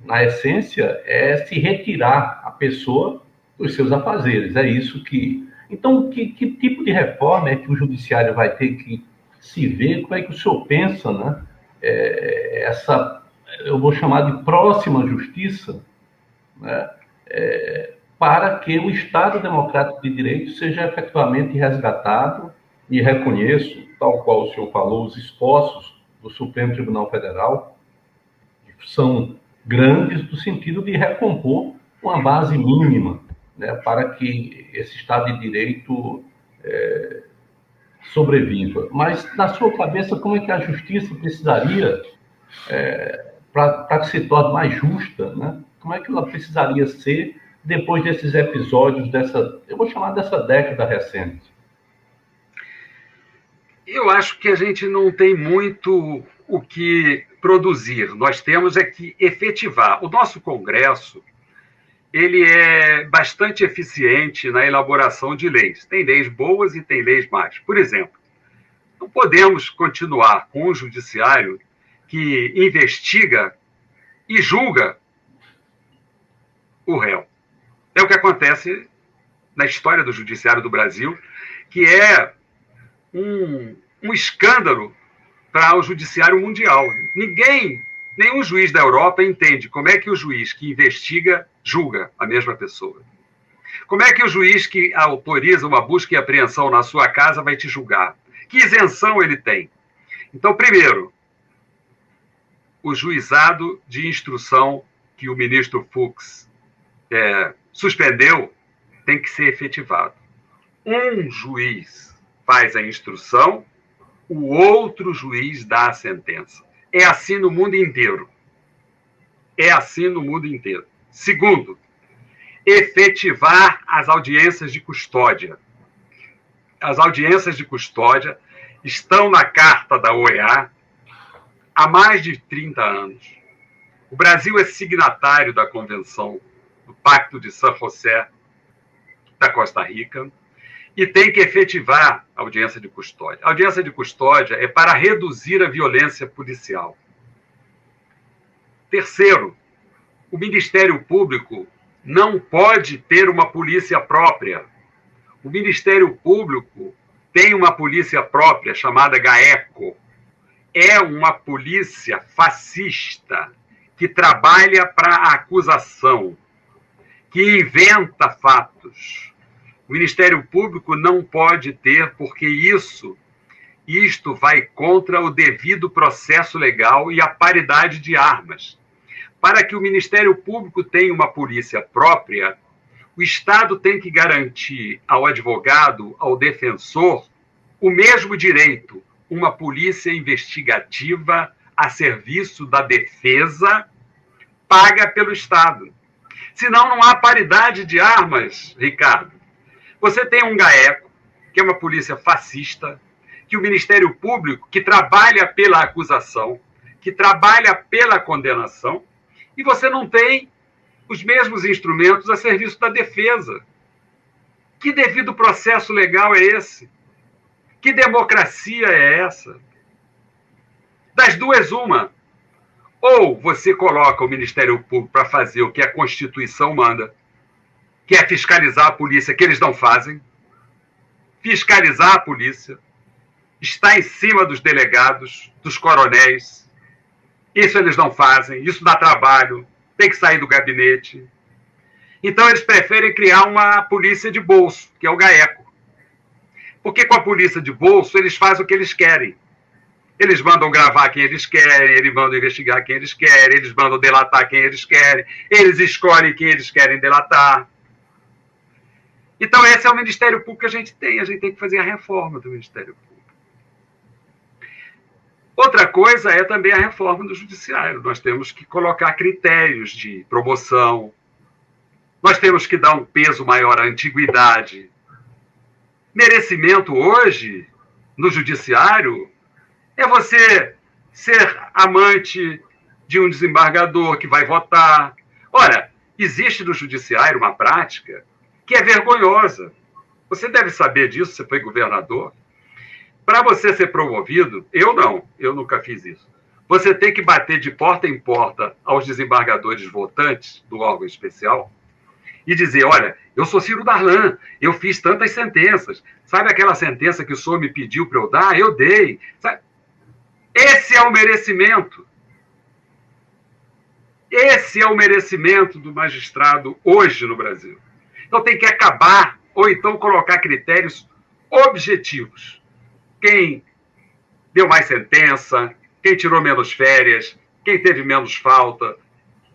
Na essência, é se retirar a pessoa dos seus afazeres. É isso que... Então, que tipo de reforma é que o judiciário vai ter que se ver? Como é que o senhor pensa, né? Essa, eu vou chamar de próxima justiça, né? Para que o Estado democrático de direito seja efetivamente resgatado, e reconheço, tal qual o senhor falou, os esforços do Supremo Tribunal Federal são grandes no sentido de recompor uma base mínima, né, para que esse Estado de Direito sobreviva. Mas, na sua cabeça, como é que a justiça precisaria, para que se torne mais justa, né? Como é que ela precisaria ser depois desses episódios, eu vou chamar dessa década recente? Eu acho que a gente não tem muito o que produzir. Nós temos é que efetivar. O nosso Congresso, ele é bastante eficiente na elaboração de leis. Tem leis boas e tem leis más. Por exemplo, não podemos continuar com um judiciário que investiga e julga o réu. É o que acontece na história do judiciário do Brasil, que é um escândalo para o judiciário mundial. Nenhum juiz da Europa entende como é que o juiz que investiga julga a mesma pessoa. Como é que o juiz que autoriza uma busca e apreensão na sua casa vai te julgar? Que isenção ele tem? Então, primeiro, o juizado de instrução que o ministro Fux suspendeu tem que ser efetivado. Um juiz faz a instrução, o outro juiz dá a sentença. É assim no mundo inteiro. É assim no mundo inteiro. Segundo, efetivar as audiências de custódia. As audiências de custódia estão na Carta da OEA há mais de 30 anos. O Brasil é signatário da Convenção do Pacto de San José da Costa Rica e tem que efetivar a audiência de custódia. A audiência de custódia é para reduzir a violência policial. Terceiro, o Ministério Público não pode ter uma polícia própria. O Ministério Público tem uma polícia própria chamada GAECO. É uma polícia fascista que trabalha para a acusação, que inventa fatos. O Ministério Público não pode ter, porque isto vai contra o devido processo legal e a paridade de armas. Para que o Ministério Público tenha uma polícia própria, o Estado tem que garantir ao advogado, ao defensor, o mesmo direito, uma polícia investigativa a serviço da defesa, paga pelo Estado. Senão não há paridade de armas, Ricardo. Você tem um GAECO, que é uma polícia fascista, que o Ministério Público, que trabalha pela acusação, que trabalha pela condenação, e você não tem os mesmos instrumentos a serviço da defesa. Que devido processo legal é esse? Que democracia é essa? Das duas, uma. Ou você coloca o Ministério Público para fazer o que a Constituição manda, que é fiscalizar a polícia, que eles não fazem. Fiscalizar a polícia, está em cima dos delegados, dos coronéis. Isso eles não fazem, isso dá trabalho, tem que sair do gabinete. Então eles preferem criar uma polícia de bolso, que é o GAECO. Porque com a polícia de bolso eles fazem o que eles querem. Eles mandam gravar quem eles querem, eles mandam investigar quem eles querem, eles mandam delatar quem eles querem, eles escolhem quem eles querem delatar. Então esse é o Ministério Público que a gente tem que fazer a reforma do Ministério Público. Outra coisa é também a reforma do Judiciário. Nós temos que colocar critérios de promoção, nós temos que dar um peso maior à antiguidade. Merecimento hoje, no Judiciário, é você ser amante de um desembargador que vai votar. Ora, existe no Judiciário uma prática que é vergonhosa. Você deve saber disso, você foi governador. Para você ser promovido, eu nunca fiz isso. Você tem que bater de porta em porta aos desembargadores votantes do órgão especial e dizer, olha, eu sou Ciro Darlan, eu fiz tantas sentenças. Sabe aquela sentença que o senhor me pediu para eu dar? Eu dei. Sabe? Esse é o merecimento. Esse é o merecimento do magistrado hoje no Brasil. Então tem que acabar, ou então colocar critérios objetivos. Quem deu mais sentença, quem tirou menos férias, quem teve menos falta,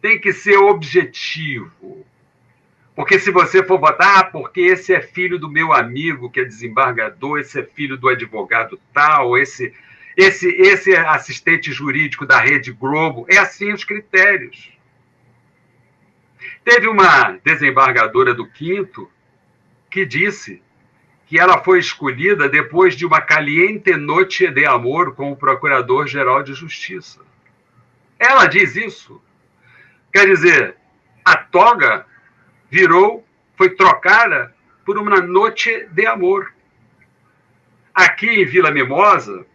tem que ser objetivo. Porque se você for votar, porque esse é filho do meu amigo que é desembargador, esse é filho do advogado tal, esse é assistente jurídico da Rede Globo, é assim os critérios. Teve uma desembargadora do Quinto que disse que ela foi escolhida depois de uma caliente noite de amor com o Procurador-Geral de Justiça. Ela diz isso. Quer dizer, a toga foi trocada por uma noite de amor. Aqui em Vila Mimosa,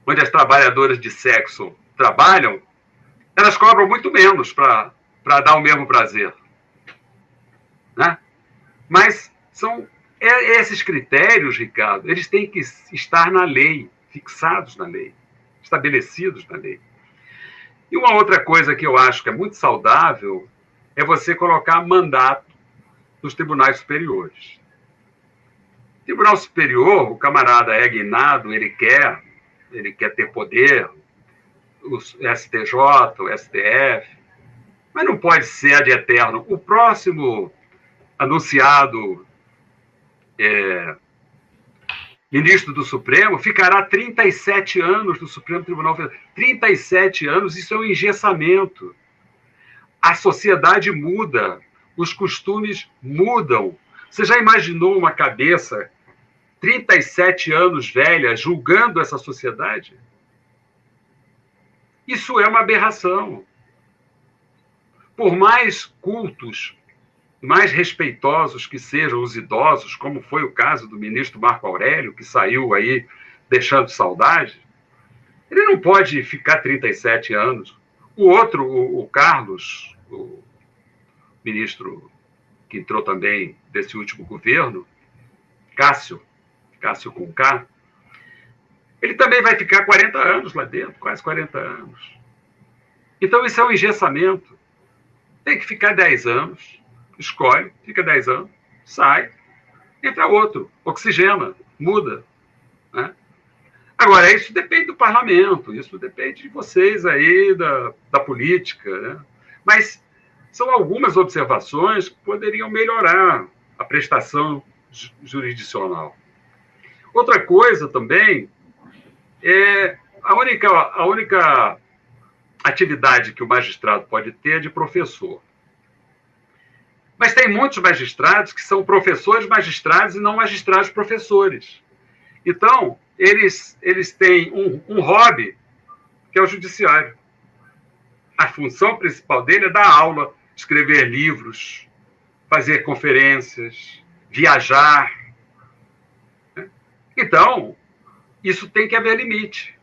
onde as trabalhadoras de sexo trabalham, elas cobram muito menos para dar o mesmo prazer. Né? Mas são esses critérios, Ricardo, eles têm que estar na lei, fixados na lei, estabelecidos na lei. E uma outra coisa que eu acho que é muito saudável é você colocar mandato nos tribunais superiores. Tribunal Superior, o camarada é guinado, ele quer ter poder, o STJ, o STF, mas não pode ser ad eterno. O próximo anunciado ministro do Supremo ficará 37 anos no Supremo Tribunal Federal. 37 anos, isso é um engessamento. A sociedade muda, os costumes mudam. Você já imaginou uma cabeça 37 anos velha julgando essa sociedade? Isso é uma aberração. Por mais cultos, mais respeitosos que sejam os idosos, como foi o caso do ministro Marco Aurélio, que saiu aí deixando saudade, ele não pode ficar 37 anos. O outro, o Carlos, o ministro que entrou também desse último governo, Cássio com K, ele também vai ficar 40 anos lá dentro, quase 40 anos. Então isso é um engessamento. Tem que ficar 10 anos, escolhe, fica 10 anos, sai, entra outro, oxigena, muda. Né? Agora, isso depende do parlamento, isso depende de vocês aí, da política. Né? Mas são algumas observações que poderiam melhorar a prestação jurisdicional. Outra coisa também é a única atividade que o magistrado pode ter é de professor. Mas tem muitos magistrados que são professores magistrados e não magistrados professores. Então, eles têm um hobby, que é o judiciário. A função principal dele é dar aula, escrever livros, fazer conferências, viajar. Então, isso tem que haver limite.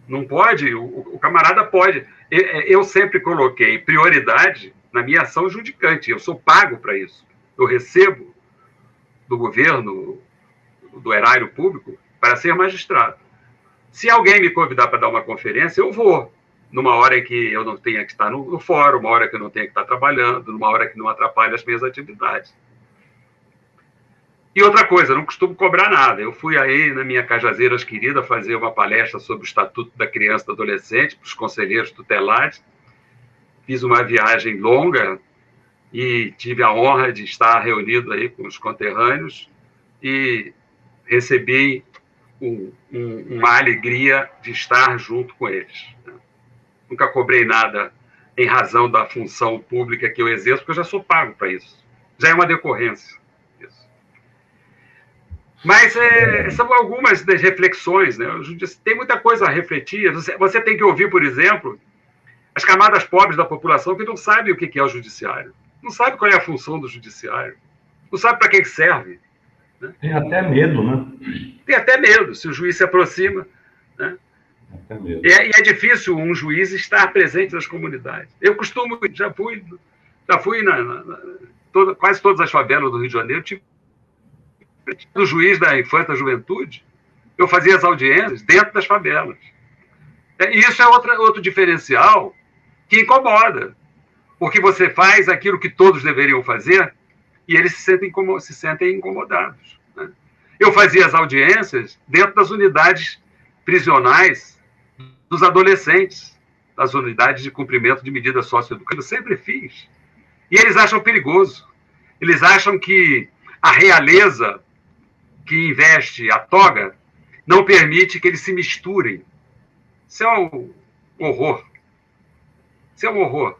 Não pode, o camarada pode. Eu sempre coloquei prioridade na minha ação judicante. Eu sou pago para isso. Eu recebo do governo, do erário público, para ser magistrado. Se alguém me convidar para dar uma conferência, eu vou. Numa hora em que eu não tenha que estar no fórum, uma hora que eu não tenha que estar trabalhando, numa hora que não atrapalhe as minhas atividades. E outra coisa, não costumo cobrar nada. Eu fui aí na minha Cajazeiras querida fazer uma palestra sobre o Estatuto da Criança e do Adolescente para os conselheiros tutelares. Fiz uma viagem longa e tive a honra de estar reunido aí com os conterrâneos e recebi uma alegria de estar junto com eles. Nunca cobrei nada em razão da função pública que eu exerço, porque eu já sou pago para isso. Já é uma decorrência disso. Mas são algumas das reflexões, né? Tem muita coisa a refletir. Você tem que ouvir, por exemplo, as camadas pobres da população que não sabem o que é o judiciário. Não sabe qual é a função do judiciário. Não sabe para que serve. Né? Tem até medo, né? Tem até medo, se o juiz se aproxima. Né? E é difícil um juiz estar presente nas comunidades. Eu costumo, já fui quase todas as favelas do Rio de Janeiro, tive do juiz da infância e da juventude, eu fazia as audiências dentro das favelas. E isso é outro diferencial que incomoda, porque você faz aquilo que todos deveriam fazer e eles se sentem incomodados. Né? Eu fazia as audiências dentro das unidades prisionais dos adolescentes, das unidades de cumprimento de medidas socioeducativas. Eu sempre fiz. E eles acham perigoso. Eles acham que a realeza que investe a toga não permite que eles se misturem. Isso é um horror. Isso é um horror.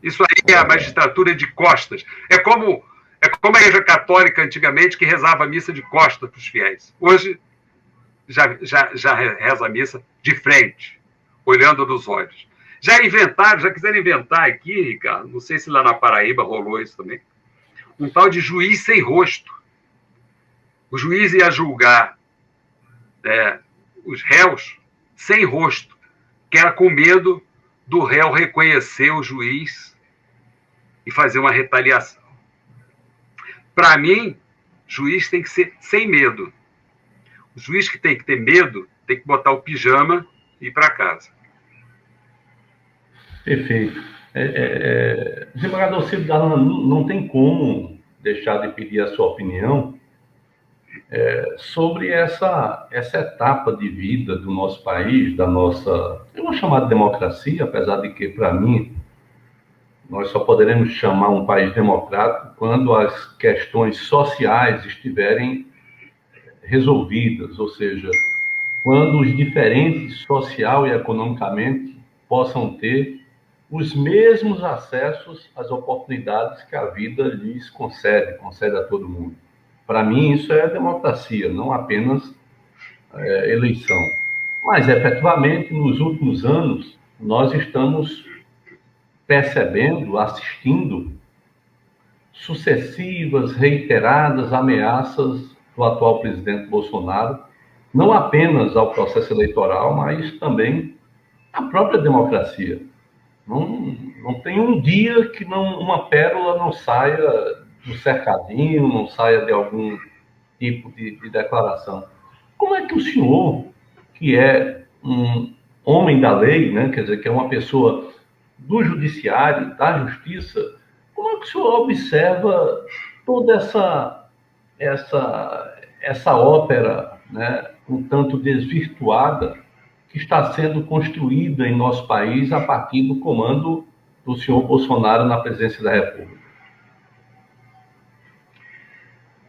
Isso aí é a magistratura de costas. É como a Igreja Católica antigamente, que rezava a missa de costas para os fiéis. Hoje já reza a missa de frente, olhando nos olhos. Já quiseram inventar aqui, Ricardo, não sei se lá na Paraíba rolou isso também, um tal de juiz sem rosto. O juiz ia julgar os réus sem rosto, que era com medo do réu reconhecer o juiz e fazer uma retaliação. Para mim, juiz tem que ser sem medo. O juiz que tem que ter medo tem que botar o pijama e ir para casa. Perfeito. Desembargador Silvio Darlan, não tem como deixar de pedir a sua opinião sobre essa etapa de vida do nosso país, da nossa, eu vou chamar de democracia, apesar de que, para mim, nós só poderemos chamar um país democrático quando as questões sociais estiverem resolvidas, ou seja, quando os diferentes social e economicamente possam ter os mesmos acessos às oportunidades que a vida lhes concede a todo mundo. Para mim, isso é democracia, não apenas eleição. Mas, efetivamente, nos últimos anos, nós estamos percebendo, assistindo sucessivas, reiteradas ameaças do atual presidente Bolsonaro, não apenas ao processo eleitoral, mas também à própria democracia. Não tem um dia que uma pérola não saia do cercadinho, não saia de algum tipo de declaração. Como é que o senhor, que é um homem da lei, né, quer dizer, que é uma pessoa do judiciário, da justiça, como é que o senhor observa toda essa ópera, né, um tanto desvirtuada, que está sendo construída em nosso país a partir do comando do senhor Bolsonaro na presidência da República?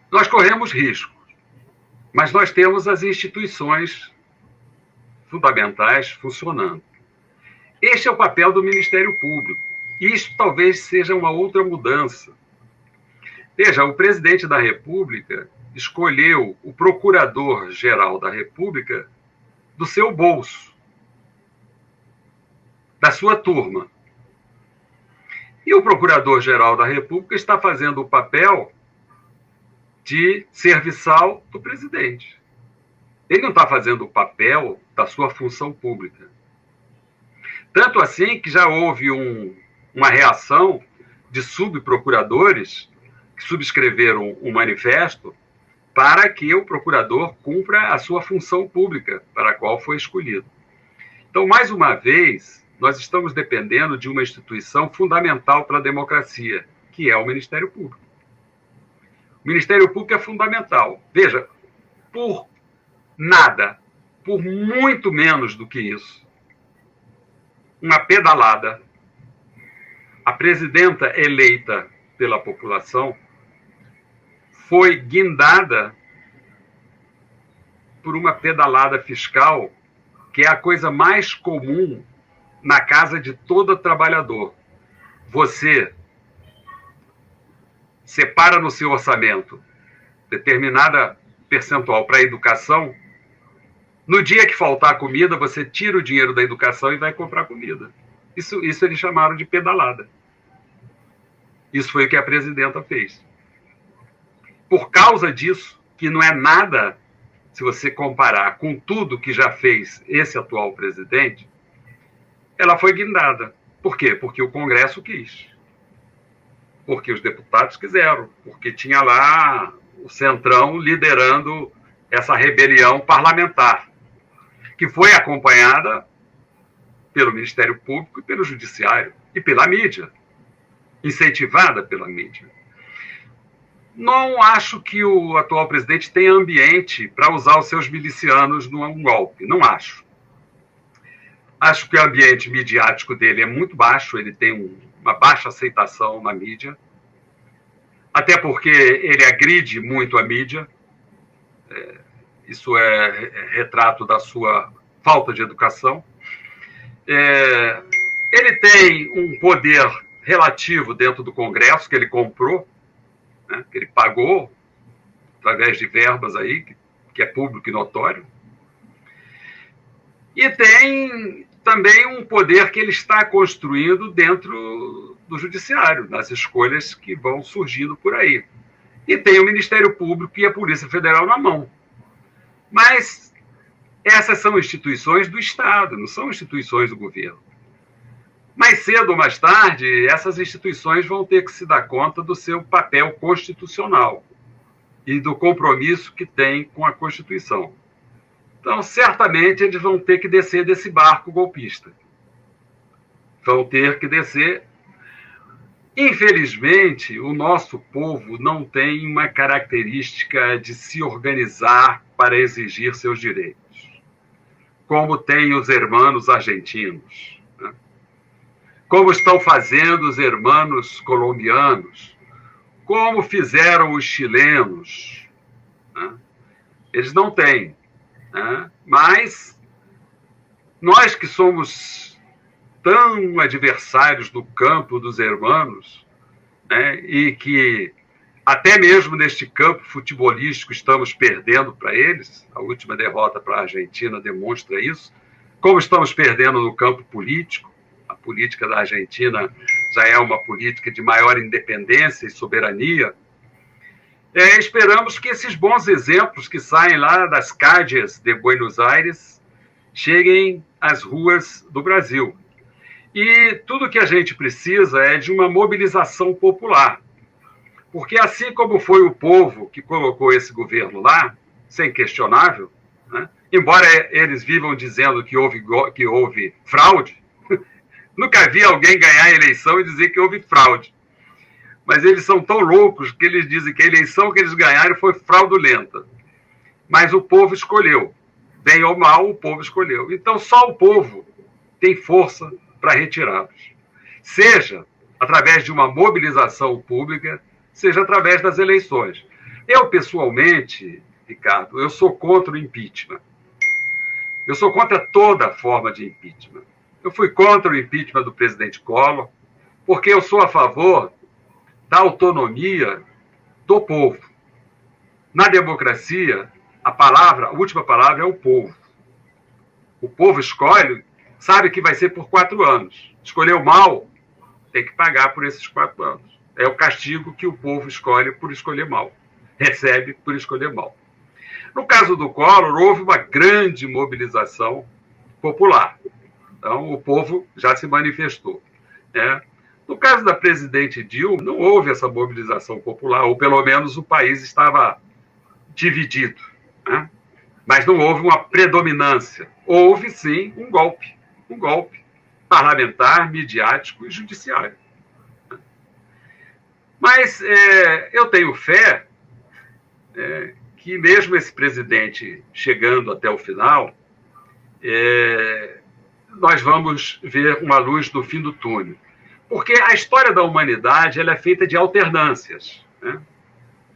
Nós corremos risco, mas nós temos as instituições fundamentais funcionando. Este é o papel do Ministério Público. Isto talvez seja uma outra mudança. Veja, o presidente da República escolheu o procurador-geral da República do seu bolso, da sua turma. E o procurador-geral da República está fazendo o papel de serviçal do presidente. Ele não está fazendo o papel da sua função pública. Tanto assim que já houve uma reação de subprocuradores que subscreveram um manifesto para que o procurador cumpra a sua função pública para a qual foi escolhido. Então, mais uma vez, nós estamos dependendo de uma instituição fundamental para a democracia, que é o Ministério Público. O Ministério Público é fundamental. Veja, por nada, por muito menos do que isso, uma pedalada, a presidenta eleita pela população foi guindada por uma pedalada fiscal, que é a coisa mais comum na casa de todo trabalhador. Você separa no seu orçamento determinada percentual para a educação, no dia que faltar comida, você tira o dinheiro da educação e vai comprar comida. Isso eles chamaram de pedalada. Isso foi o que a presidenta fez. Por causa disso, que não é nada, se você comparar com tudo que já fez esse atual presidente, ela foi guindada. Por quê? Porque o Congresso quis. Porque os deputados quiseram. Porque tinha lá o Centrão liderando essa rebelião parlamentar, que foi acompanhada pelo Ministério Público e pelo Judiciário e pela mídia, incentivada pela mídia. Não acho que o atual presidente tenha ambiente para usar os seus milicianos num golpe. Não acho. Acho que o ambiente midiático dele é muito baixo, ele tem uma baixa aceitação na mídia, até porque ele agride muito a mídia. Isso é retrato da sua falta de educação. Ele tem um poder relativo dentro do Congresso, que ele comprou, né, que ele pagou através de verbas aí, que é público e notório. E tem também um poder que ele está construindo dentro do Judiciário, nas escolhas que vão surgindo por aí. E tem o Ministério Público e a Polícia Federal na mão. Mas essas são instituições do Estado, não são instituições do governo. Mais cedo ou mais tarde, essas instituições vão ter que se dar conta do seu papel constitucional e do compromisso que tem com a Constituição. Então, certamente, eles vão ter que descer desse barco golpista. Vão ter que descer. Infelizmente, o nosso povo não tem uma característica de se organizar para exigir seus direitos, como tem os hermanos argentinos, né? Como estão fazendo os hermanos colombianos, como fizeram os chilenos, né? Eles não têm, né? Mas nós que somos tão adversários do campo dos hermanos, né? E que até mesmo neste campo futebolístico estamos perdendo para eles, a última derrota para a Argentina demonstra isso, como estamos perdendo no campo político. A política da Argentina já é uma política de maior independência e soberania. Esperamos que esses bons exemplos que saem lá das calles de Buenos Aires cheguem às ruas do Brasil. E tudo que a gente precisa é de uma mobilização popular. Porque assim como foi o povo que colocou esse governo lá, sem questionável, né? Embora eles vivam dizendo que houve fraude, nunca vi alguém ganhar a eleição e dizer que houve fraude. Mas eles são tão loucos que eles dizem que a eleição que eles ganharam foi fraudulenta. Mas o povo escolheu. Bem ou mal, o povo escolheu. Então, só o povo tem força para retirá-los. seja através de uma mobilização pública, seja através das eleições. Eu, pessoalmente, Ricardo, eu sou contra o impeachment. Eu sou contra toda forma de impeachment. Eu fui contra o impeachment do presidente Collor, porque eu sou a favor da autonomia do povo. Na democracia, a última palavra é o povo. O povo escolhe, sabe que vai ser por 4 anos. Escolheu mal, tem que pagar por esses 4 anos. É o castigo que o povo escolhe por escolher mal. Recebe por escolher mal. No caso do Collor, houve uma grande mobilização popular. Então, o povo já se manifestou. Né? No caso da presidente Dilma, não houve essa mobilização popular, ou pelo menos o país estava dividido. Né? Mas não houve uma predominância. Houve, sim, um golpe parlamentar, midiático e judiciário. Mas eu tenho fé que mesmo esse presidente chegando até o final, nós vamos ver uma luz no fim do túnel. Porque a história da humanidade ela é feita de alternâncias. Né?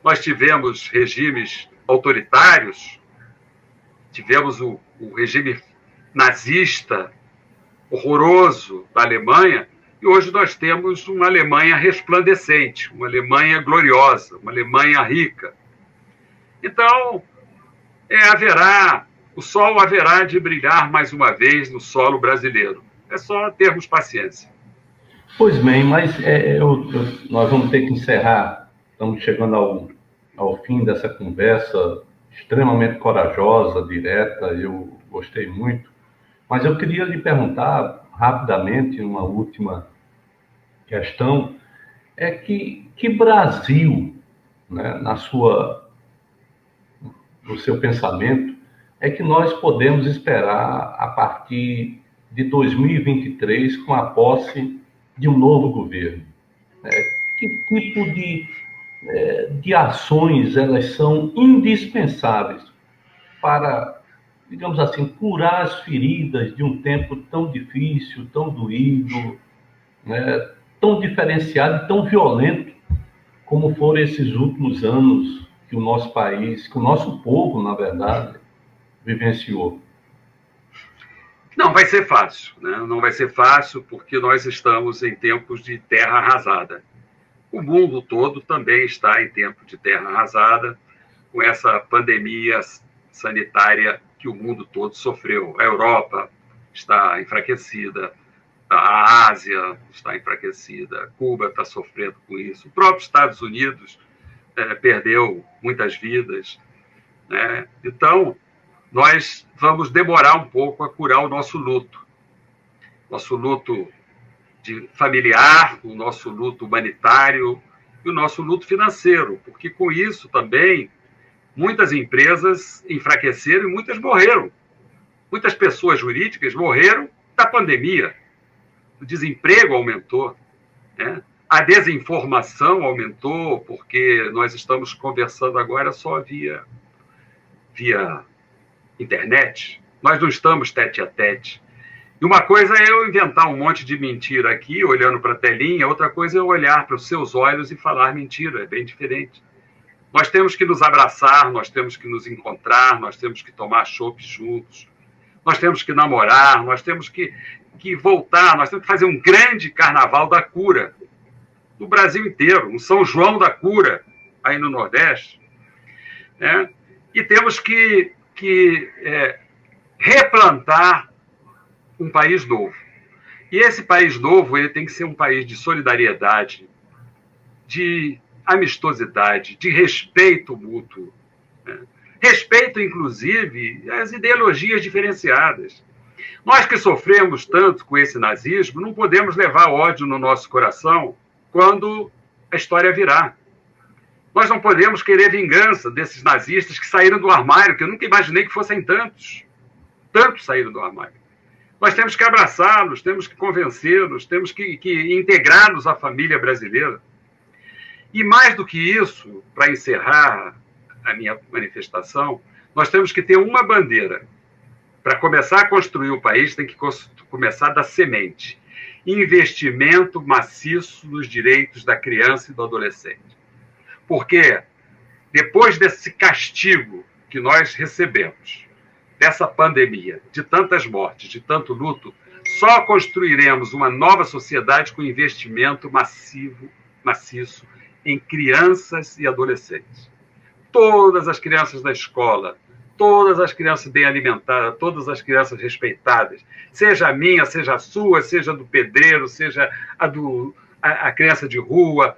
Nós tivemos regimes autoritários, tivemos o regime nazista horroroso da Alemanha, e hoje nós temos uma Alemanha resplandecente, uma Alemanha gloriosa, uma Alemanha rica. Então, o sol haverá de brilhar mais uma vez no solo brasileiro. É só termos paciência. Pois bem, mas nós vamos ter que encerrar. Estamos chegando ao fim dessa conversa extremamente corajosa, direta. Eu gostei muito. Mas eu queria lhe perguntar rapidamente, uma última questão, que Brasil, né, no seu pensamento, é que nós podemos esperar a partir de 2023 com a posse de um novo governo? Que tipo de ações elas são indispensáveis para, digamos assim, curar as feridas de um tempo tão difícil, tão doído, né, tão diferenciado e tão violento como foram esses últimos anos que o nosso país, que o nosso povo, na verdade, vivenciou? Não vai ser fácil, né? Não vai ser fácil porque nós estamos em tempos de terra arrasada. O mundo todo também está em tempo de terra arrasada, com essa pandemia sanitária que o mundo todo sofreu. A Europa está enfraquecida, a Ásia está enfraquecida, Cuba está sofrendo com isso, o próprio Estados Unidos perdeu muitas vidas. Né? Então, nós vamos demorar um pouco a curar o nosso luto familiar, o nosso luto humanitário e o nosso luto financeiro, porque com isso também muitas empresas enfraqueceram e muitas morreram. Muitas pessoas jurídicas morreram da pandemia. O desemprego aumentou, né? A desinformação aumentou, porque nós estamos conversando agora só via internet. Nós não estamos tete a tete. E uma coisa é eu inventar um monte de mentira aqui, olhando para a telinha, outra coisa é eu olhar para os seus olhos e falar mentira, é bem diferente. Nós temos que nos abraçar, nós temos que nos encontrar, nós temos que tomar chopp juntos, nós temos que namorar, nós temos que voltar, nós temos que fazer um grande carnaval da cura, no Brasil inteiro, um São João da cura, aí no Nordeste. Né? E temos que replantar um país novo. E esse país novo ele tem que ser um país de solidariedade, de amistosidade, de respeito mútuo. Né? Respeito, inclusive, às ideologias diferenciadas. Nós que sofremos tanto com esse nazismo, não podemos levar ódio no nosso coração quando a história virar. Nós não podemos querer vingança desses nazistas que saíram do armário, que eu nunca imaginei que fossem tantos saíram do armário. Nós temos que abraçá-los, temos que convencê-los, temos que integrá-los à família brasileira. E mais do que isso, para encerrar a minha manifestação, nós temos que ter uma bandeira. Para começar a construir o país, tem que começar da semente. investimento maciço nos direitos da criança e do adolescente. Porque depois desse castigo que nós recebemos, dessa pandemia, de tantas mortes, de tanto luto, só construiremos uma nova sociedade com investimento maciço em crianças e adolescentes. Todas as crianças da escola, todas as crianças bem alimentadas, todas as crianças respeitadas, seja a minha, seja a sua, seja do pedreiro, seja a criança de rua.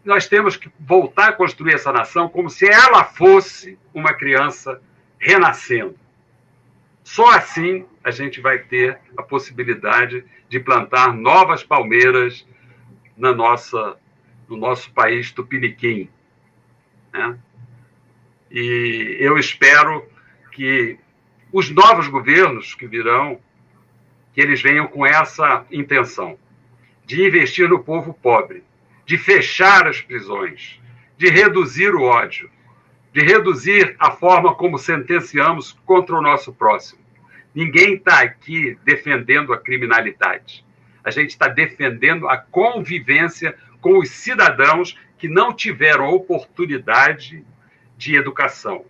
Nós temos que voltar a construir essa nação como se ela fosse uma criança renascendo. Só assim a gente vai ter a possibilidade de plantar novas palmeiras no nosso país tupiniquim, né? E eu espero que os novos governos que virão, que eles venham com essa intenção de investir no povo pobre, de fechar as prisões, de reduzir o ódio, de reduzir a forma como sentenciamos contra o nosso próximo. Ninguém está aqui defendendo a criminalidade. A gente está defendendo a convivência com os cidadãos que não tiveram oportunidade de educação.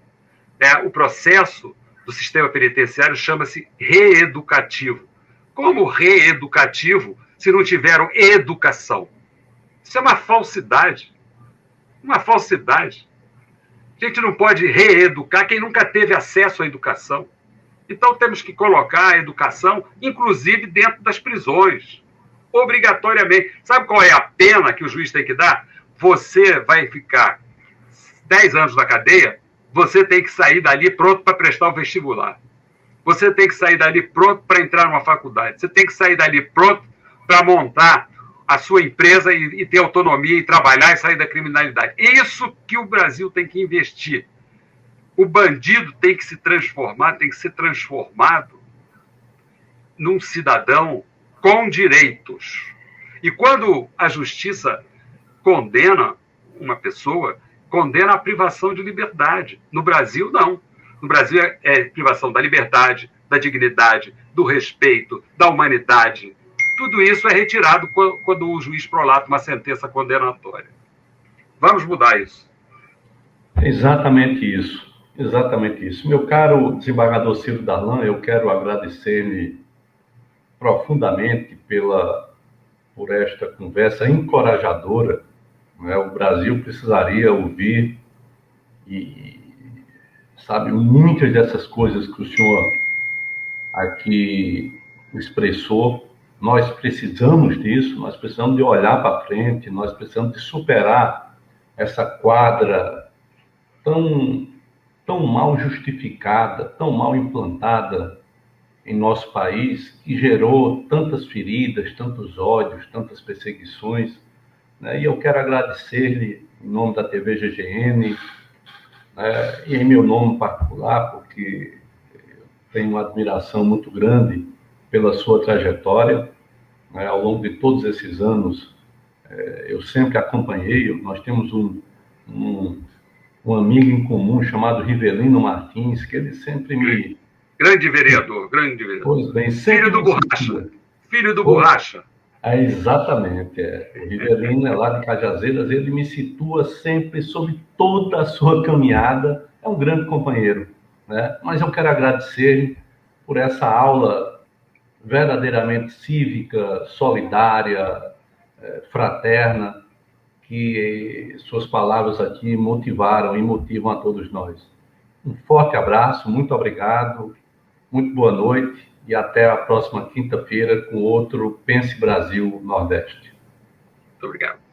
O processo do sistema penitenciário chama-se reeducativo. Como reeducativo se não tiveram educação? Isso é uma falsidade. Uma falsidade. A gente não pode reeducar quem nunca teve acesso à educação. Então, temos que colocar a educação, inclusive, dentro das prisões, obrigatoriamente. Sabe qual é a pena que o juiz tem que dar? Você vai ficar 10 anos na cadeia, você tem que sair dali pronto para prestar o vestibular. Você tem que sair dali pronto para entrar numa faculdade. Você tem que sair dali pronto para montar a sua empresa e ter autonomia e trabalhar e sair da criminalidade. É isso que o Brasil tem que investir. O bandido tem que se transformar, tem que ser transformado num cidadão com direitos. E quando a justiça condena uma pessoa, condena a privação de liberdade. No Brasil, não. No Brasil é privação da liberdade, da dignidade, do respeito, da humanidade. Tudo isso é retirado quando o juiz prolata uma sentença condenatória. Vamos mudar isso. Exatamente isso. Exatamente isso. Meu caro desembargador Ciro Darlan, eu quero agradecer-lhe profundamente por esta conversa encorajadora. O Brasil precisaria ouvir sabe, muitas dessas coisas que o senhor aqui expressou. Nós precisamos disso, nós precisamos de olhar para frente, nós precisamos de superar essa quadra tão mal justificada, tão mal implantada em nosso país, que gerou tantas feridas, tantos ódios, tantas perseguições, né? E eu quero agradecer-lhe em nome da TV GGN, né, e em meu nome particular, porque eu tenho uma admiração muito grande pela sua trajetória, né? Ao longo de todos esses anos, eu sempre acompanhei. Nós temos um amigo em comum chamado Rivelino Martins, que ele sempre me... Grande vereador, grande vereador. Pois bem, filho do Borracha. Filho do Borracha. Exatamente. O Rivelino é lá de Cajazeiras, ele me situa sempre sobre toda a sua caminhada. É um grande companheiro, né? Mas eu quero agradecer por essa aula verdadeiramente cívica, solidária, fraterna, que suas palavras aqui motivaram e motivam a todos nós. Um forte abraço, muito obrigado, muito boa noite e até a próxima quinta-feira com outro Pense Brasil Nordeste. Muito obrigado.